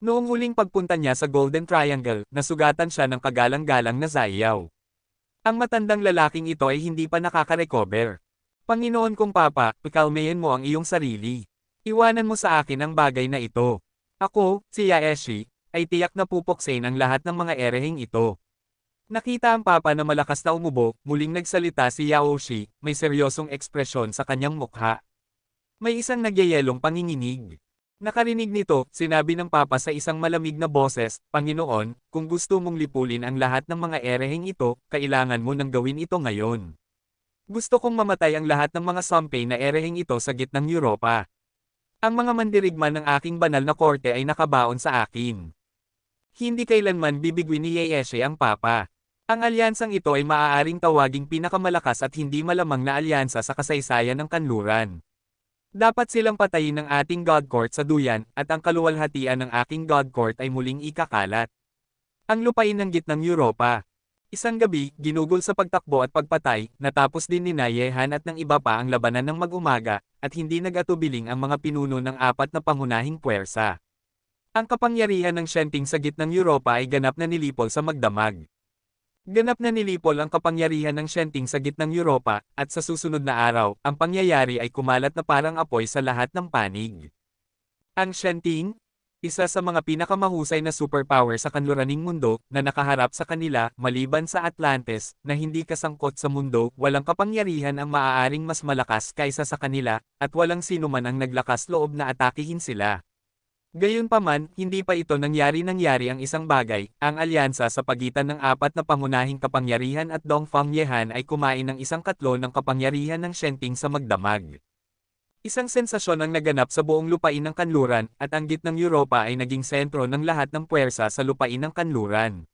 S1: Noong huling pagpunta niya sa Golden Triangle, nasugatan siya ng kagalang-galang na Zaiyaw. Ang matandang lalaking ito ay hindi pa nakaka-recover. Panginoon kong Papa, ikalmayan mo ang iyong sarili. Iwanan mo sa akin ang bagay na ito. Ako, si Yaeshi, ay tiyak na pupuksain ang lahat ng mga ereheng ito. Nakita ang Papa na malakas na umubo, muling nagsalita si Yaoshi, may seryosong ekspresyon sa kanyang mukha. May isang nagyayelong panginginig. Nakarinig nito, sinabi ng Papa sa isang malamig na boses, Panginoon, kung gusto mong lipulin ang lahat ng mga ereheng ito, kailangan mo nang gawin ito ngayon. Gusto kong mamatay ang lahat ng mga sampay na ereheng ito sa gitnang Europa. Ang mga mandirigma ng aking banal na korte ay nakabaon sa akin. Hindi kailanman bibigwin ni Yeeshi ang Papa. Ang alyansang ito ay maaaring tawaging pinakamalakas at hindi malamang na alyansa sa kasaysayan ng kanluran. Dapat silang patayin ng ating God Court sa duyan, at ang kaluwalhatian ng aking God Court ay muling ikakalat. Ang lupain ng gitnang Europa. Isang gabi, ginugol sa pagtakbo at pagpatay, natapos din ni Yehan at ng iba pa ang labanan ng mag-umaga, at hindi nag-atubiling ang mga pinuno ng apat na pangunahing puwersa. Ang kapangyarihan ng Shenting sa gitnang Europa ay ganap na nilipol sa magdamag. Ganap na nilipol ang kapangyarihan ng Shenting sa gitnang Europa, at sa susunod na araw, ang pangyayari ay kumalat na parang apoy sa lahat ng panig. Ang Shenting, isa sa mga pinakamahusay na superpower sa kanluraning mundo, na nakaharap sa kanila, maliban sa Atlantis, na hindi kasangkot sa mundo, walang kapangyarihan ang maaaring mas malakas kaysa sa kanila, at walang sinuman ang naglakas loob na atakihin sila. Gayunpaman, hindi pa ito nangyari ang isang bagay, ang alyansa sa pagitan ng apat na pangunahing kapangyarihan at Dongfang Yehan ay kumain ng isang katlo ng kapangyarihan ng Shenting sa magdamag. Isang sensasyon ang naganap sa buong lupain ng kanluran at ang gitnang Europa ay naging sentro ng lahat ng puwersa sa lupain ng kanluran.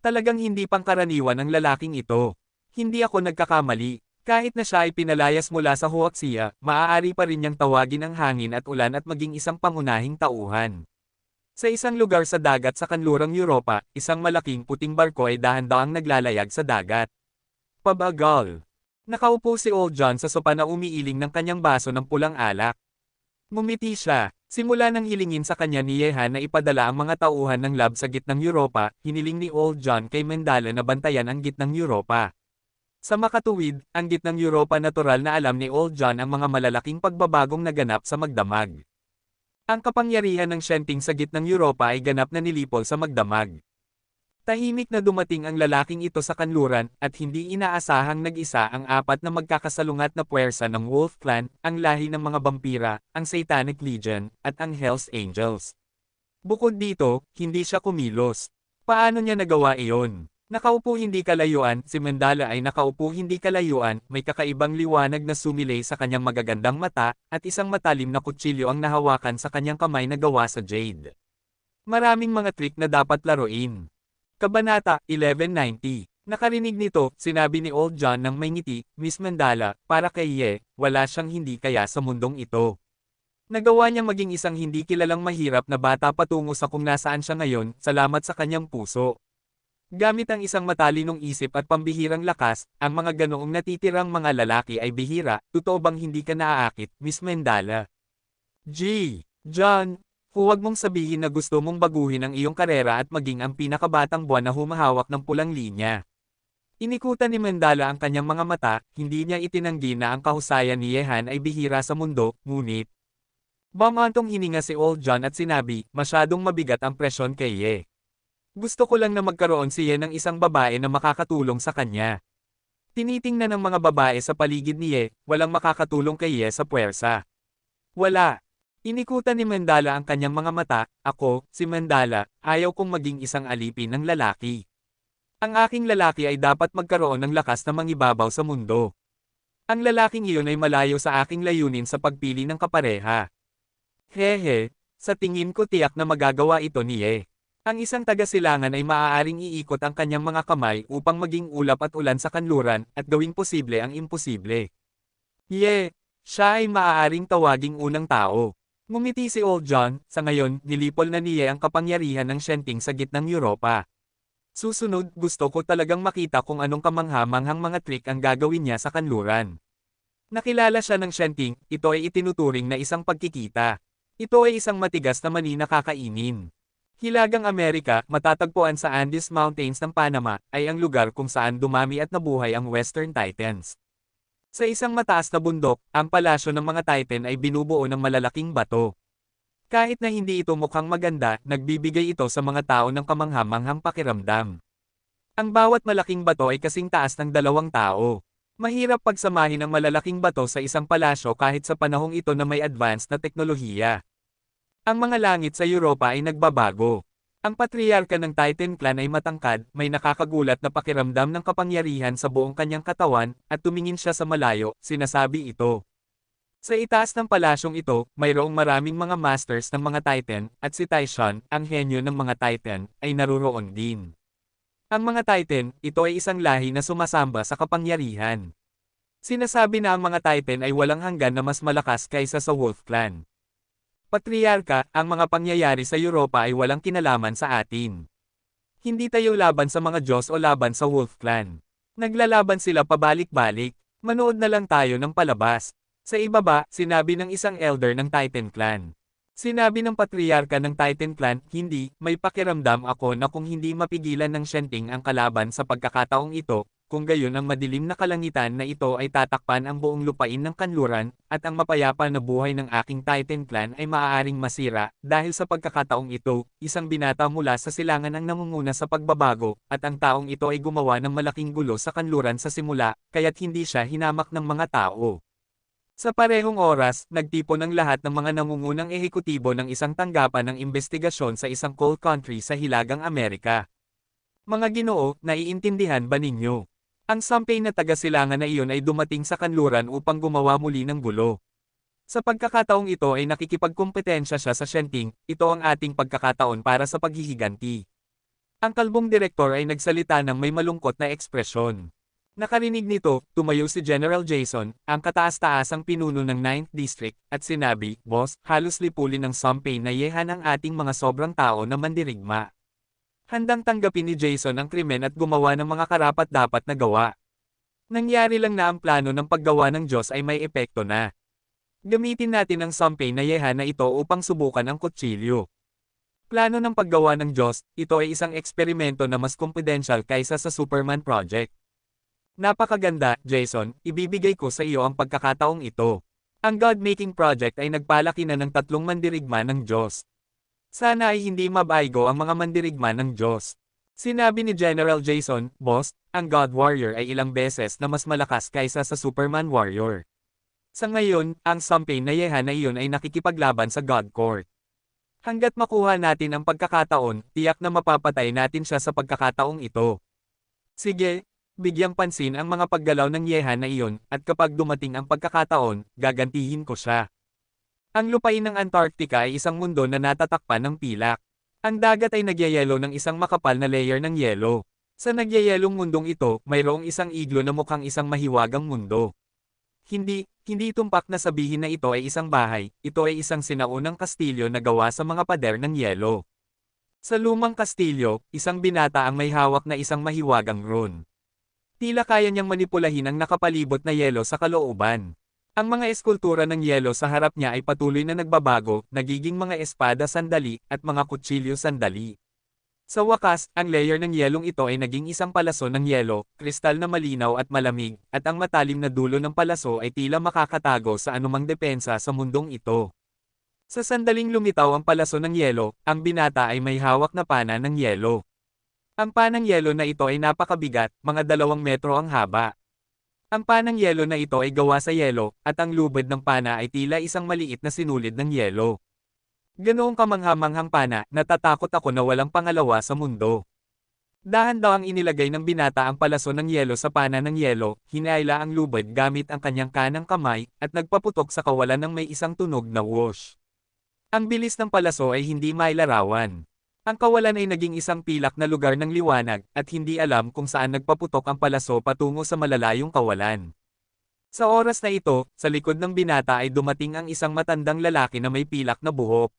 S1: Talagang hindi pangkaraniwan ang lalaking ito. Hindi ako nagkakamali. Kahit na siya ay pinalayas mula sa Huaxia, maaari pa rin niyang tawagin ang hangin at ulan at maging isang pangunahing tauhan. Sa isang lugar sa dagat sa kanlurang Europa, isang malaking puting barko ay dahan-daang naglalayag sa dagat. Pabagal. Nakaupo si Old John sa sopa na umiiling ng kanyang baso ng pulang alak. Ngumiti siya. Simula nang hilingin sa kanya ni Yehan na ipadala ang mga tauhan ng lab sa gitnang Europa, hiniling ni Old John kay Mendala na bantayan ang gitnang Europa. Sa makatuwid, ang gitnang Europa natural na alam ni Old John ang mga malalaking pagbabagong naganap sa magdamag. Ang kapangyarihan ng Shenting sa gitnang Europa ay ganap na nilipol sa magdamag. Tahimik na dumating ang lalaking ito sa kanluran at hindi inaasahang nag-isa ang apat na magkakasalungat na puwersa ng Wolf Clan, ang lahi ng mga vampira, ang Satanic Legion, at ang Hells Angels. Bukod dito, hindi siya kumilos. Paano niya nagawa iyon? Nakaupo hindi kalayuan, si Mendala ay nakaupo hindi kalayuan, may kakaibang liwanag na sumilay sa kanyang magagandang mata, at isang matalim na kutsilyo ang nahawakan sa kanyang kamay na gawa sa jade. Maraming mga trick na dapat laruin. Kabanata 1190. Nakarinig nito, sinabi ni Old John ng may ngiti, Miss Mendala, para kay Ye, wala siyang hindi kaya sa mundong ito. Nagawa niya maging isang hindi kilalang mahirap na bata patungo sa kung nasaan siya ngayon, salamat sa kanyang puso. Gamit ang isang matalinong isip at pambihirang lakas, ang mga ganoong natitirang mga lalaki ay bihira, totoo bang hindi ka naaakit, Miss Mendala? John, huwag mong sabihin na gusto mong baguhin ang iyong karera at maging ang pinakabatang buwan na humahawak ng pulang linya. Inikutan ni Mendala ang kanyang mga mata, hindi niya itinanggi na ang kahusayan ni Yehan ay bihira sa mundo, ngunit bumantong hininga si Old John at sinabi, masyadong mabigat ang presyon kay Ye. Gusto ko lang na magkaroon si Ye ng isang babae na makakatulong sa kanya. Tinitingnan ng mga babae sa paligid ni Ye, walang makakatulong kay Ye sa puwersa. Wala. Inikutan ni Mendala ang kanyang mga mata, ako, si Mendala, ayaw kong maging isang alipin ng lalaki. Ang aking lalaki ay dapat magkaroon ng lakas na mangibabaw sa mundo. Ang lalaking iyon ay malayo sa aking layunin sa pagpili ng kapareha. Hehe, sa tingin ko tiyak na magagawa ito ni Ye. Ang isang taga-silangan ay maaaring iikot ang kanyang mga kamay upang maging ulap at ulan sa kanluran at gawing posible ang imposible. Ye, siya ay maaaring tawaging unang tao. Ngumiti si Old John, sa ngayon, nilipol na niya ang kapangyarihan ng Shenting sa gitnang Europa. Susunod, gusto ko talagang makita kung anong kamangha-manghang mga trick ang gagawin niya sa kanluran. Nakilala siya ng Shenting, ito ay itinuturing na isang pagkikita. Ito ay isang matigas na mani na kakainin. Hilagang Amerika, matatagpuan sa Andes Mountains ng Panama, ay ang lugar kung saan dumami at nabuhay ang Western Titans. Sa isang mataas na bundok, ang palasyo ng mga Titan ay binubuo ng malalaking bato. Kahit na hindi ito mukhang maganda, nagbibigay ito sa mga tao ng kamangha-manghang pakiramdam. Ang bawat malaking bato ay kasing taas ng 2 tao. Mahirap pagsamahin ang malalaking bato sa isang palasyo kahit sa panahong ito na may advanced na teknolohiya. Ang mga langit sa Europa ay nagbabago. Ang patriarka ng Titan Clan ay matangkad, may nakakagulat na pakiramdam ng kapangyarihan sa buong kanyang katawan, at tumingin siya sa malayo, sinasabi ito. Sa itaas ng palasyong ito, mayroong maraming mga masters ng mga Titan, at si Taishan, ang henyo ng mga Titan, ay naruroon din. Ang mga Titan, ito ay isang lahi na sumasamba sa kapangyarihan. Sinasabi na ang mga Titan ay walang hanggan na mas malakas kaysa sa Wolf Clan. Patriarka, ang mga pangyayari sa Europa ay walang kinalaman sa atin. Hindi tayo laban sa mga Diyos o laban sa Wolf Clan. Naglalaban sila pabalik-balik, manood na lang tayo ng palabas. Sa ibaba, sinabi ng isang elder ng Titan Clan. Sinabi ng patriarka ng Titan Clan, hindi, may pakiramdam ako na kung hindi mapigilan ng Shenting ang kalaban sa pagkakataong ito, kung gayon ang madilim na kalangitan na ito ay tatakpan ang buong lupain ng kanluran, at ang mapayapa na buhay ng aking Titan Clan ay maaaring masira, dahil sa pagkakataong ito, isang binata mula sa silangan ang namumuna sa pagbabago, at ang taong ito ay gumawa ng malaking gulo sa kanluran sa simula, kaya't hindi siya hinamak ng mga tao. Sa parehong oras, nagtipon ang lahat ng mga nangungunang ehekutibo ng isang tanggapan ng investigasyon sa isang cold country sa Hilagang Amerika. Mga Ginoo, naiintindihan ba ninyo? Ang sampay na taga-silangan na iyon ay dumating sa kanluran upang gumawa muli ng gulo. Sa pagkakataong ito ay nakikipagkumpetensya siya sa Shenting, ito ang ating pagkakataon para sa paghihiganti. Ang kalbong direktor ay nagsalita ng may malungkot na ekspresyon. Nakarinig nito, tumayo si General Jason, ang kataas-taasang pinuno ng 9th District, at sinabi, "Boss, halos lipulin ng Sumpay na yehan ang ating mga sobrang tao na mandirigma." Handang tanggapin ni Jason ang krimen at gumawa ng mga karapat-dapat na gawa. Nangyari lang na ang plano ng paggawa ng Diyos ay may epekto na. Gamitin natin ang Sumpay na yehan na ito upang subukan ang kutsilyo. Plano ng paggawa ng Diyos, ito ay isang eksperimento na mas confidential kaysa sa Superman Project. Napakaganda, Jason, ibibigay ko sa iyo ang pagkakataong ito. Ang God-making project ay nagpalaki na ng 3 mandirigma ng Diyos. Sana ay hindi mabaigo ang mga mandirigma ng Diyos. Sinabi ni General Jason, "Boss, ang God Warrior ay ilang beses na mas malakas kaysa sa Superman Warrior." Sa ngayon, ang Sumpay na yehan na iyon ay nakikipaglaban sa God Court. Hanggat makuha natin ang pagkakataon, tiyak na mapapatay natin siya sa pagkakataong ito. Sige, bigyang pansin ang mga paggalaw ng yehan na iyon, at kapag dumating ang pagkakataon, gagantihin ko siya. Ang lupain ng Antarctica ay isang mundo na natatakpan ng pilak. Ang dagat ay nagyayelo ng isang makapal na layer ng yelo. Sa nagyayelong mundong ito, mayroong isang iglo na mukhang isang mahiwagang mundo. Hindi tumpak na sabihin na ito ay isang bahay, ito ay isang sinaunang kastilyo na gawa sa mga pader ng yelo. Sa lumang kastilyo, isang binata ang may hawak na isang mahiwagang rune. Tila kaya niyang manipulahin ang nakapalibot na yelo sa kalooban. Ang mga eskultura ng yelo sa harap niya ay patuloy na nagbabago, nagiging mga espada sandali, at mga kutsilyo sandali. Sa wakas, ang layer ng yelong ito ay naging isang palaso ng yelo, kristal na malinaw at malamig, at ang matalim na dulo ng palaso ay tila makakatago sa anumang depensa sa mundong ito. Sa sandaling lumitaw ang palaso ng yelo, ang binata ay may hawak na pana ng yelo. Ang panang yelo na ito ay napakabigat, mga 2 metro ang haba. Ang panang yelo na ito ay gawa sa yelo, at ang lubid ng pana ay tila isang maliit na sinulid ng yelo. Ganoong kamangha-manghang pana, natatakot ako na walang pangalawa sa mundo. Dahan-dahang inilagay ng binata ang palaso ng yelo sa pana ng yelo, hinayla ang lubid gamit ang kanyang kanang kamay, at nagpaputok sa kawalan ng may isang tunog na whoosh. Ang bilis ng palaso ay hindi mailarawan. Ang kawalan ay naging isang pilak na lugar ng liwanag, at hindi alam kung saan nagpaputok ang palaso patungo sa malalayong kawalan. Sa oras na ito, sa likod ng binata ay dumating ang isang matandang lalaki na may pilak na buhok.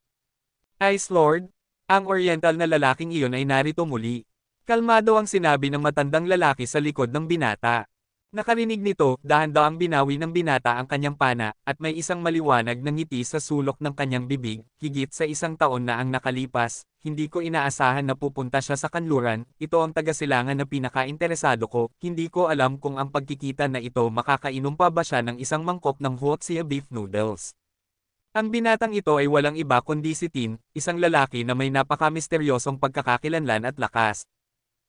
S1: "Ice Lord?" Ang oriental na lalaking iyon ay narito muli. Kalmado ang sinabi ng matandang lalaki sa likod ng binata. Nakarinig nito, dahan-dahang binawi ng binata ang kanyang pana, at may isang maliwanag na ngiti sa sulok ng kanyang bibig, higit sa 1 taon na ang nakalipas. "Hindi ko inaasahan na pupunta siya sa kanluran, ito ang tagasilangan na pinaka-interesado ko, hindi ko alam kung ang pagkikita na ito makakainom pa ba siya ng isang mangkok ng Huoxia beef noodles." Ang binatang ito ay walang iba kundi si Tin, isang lalaki na may napaka-misteryosong pagkakakilanlan at lakas.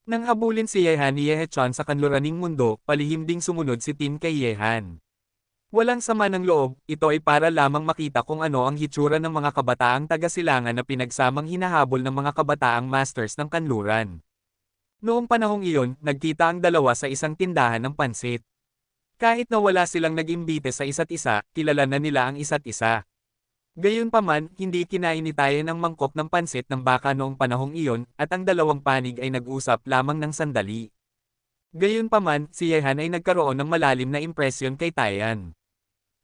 S1: Nang habulin si Yehan ni Yehechan sa kanluraning mundo, palihim ding sumunod si Tin kay Yehan. Walang sama ng loob, ito ay para lamang makita kung ano ang hitsura ng mga kabataang taga-silangan na pinagsamang hinahabol ng mga kabataang masters ng kanluran. Noong panahong iyon, nagkita ang dalawa sa isang tindahan ng pansit. Kahit na wala silang nag-imbite sa isa't isa, kilala na nila ang isa't isa. Gayunpaman, hindi kinainitayan ng mangkok ng pansit ng baka noong panahong iyon, at ang dalawang panig ay nag-usap lamang ng sandali. Gayunpaman, si Yehan ay nagkaroon ng malalim na impresyon kay Tayan.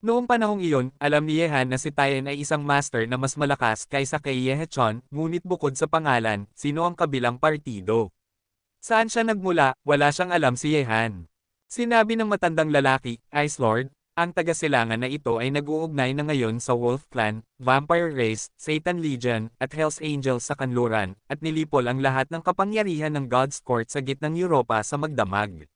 S1: Noong panahong iyon, alam ni Yehan na si Tayan ay isang master na mas malakas kaysa kay Yehechan, ngunit bukod sa pangalan, sino ang kabilang partido? Saan siya nagmula, wala siyang alam si Yehan. Sinabi ng matandang lalaki, "Ice Lord, ang taga-silangan na ito ay nag-uugnay na ngayon sa Wolf Clan, Vampire Race, Satan Legion, at Hells Angels sa kanluran, at nilipol ang lahat ng kapangyarihan ng God's Court sa gitnang Europa sa magdamag."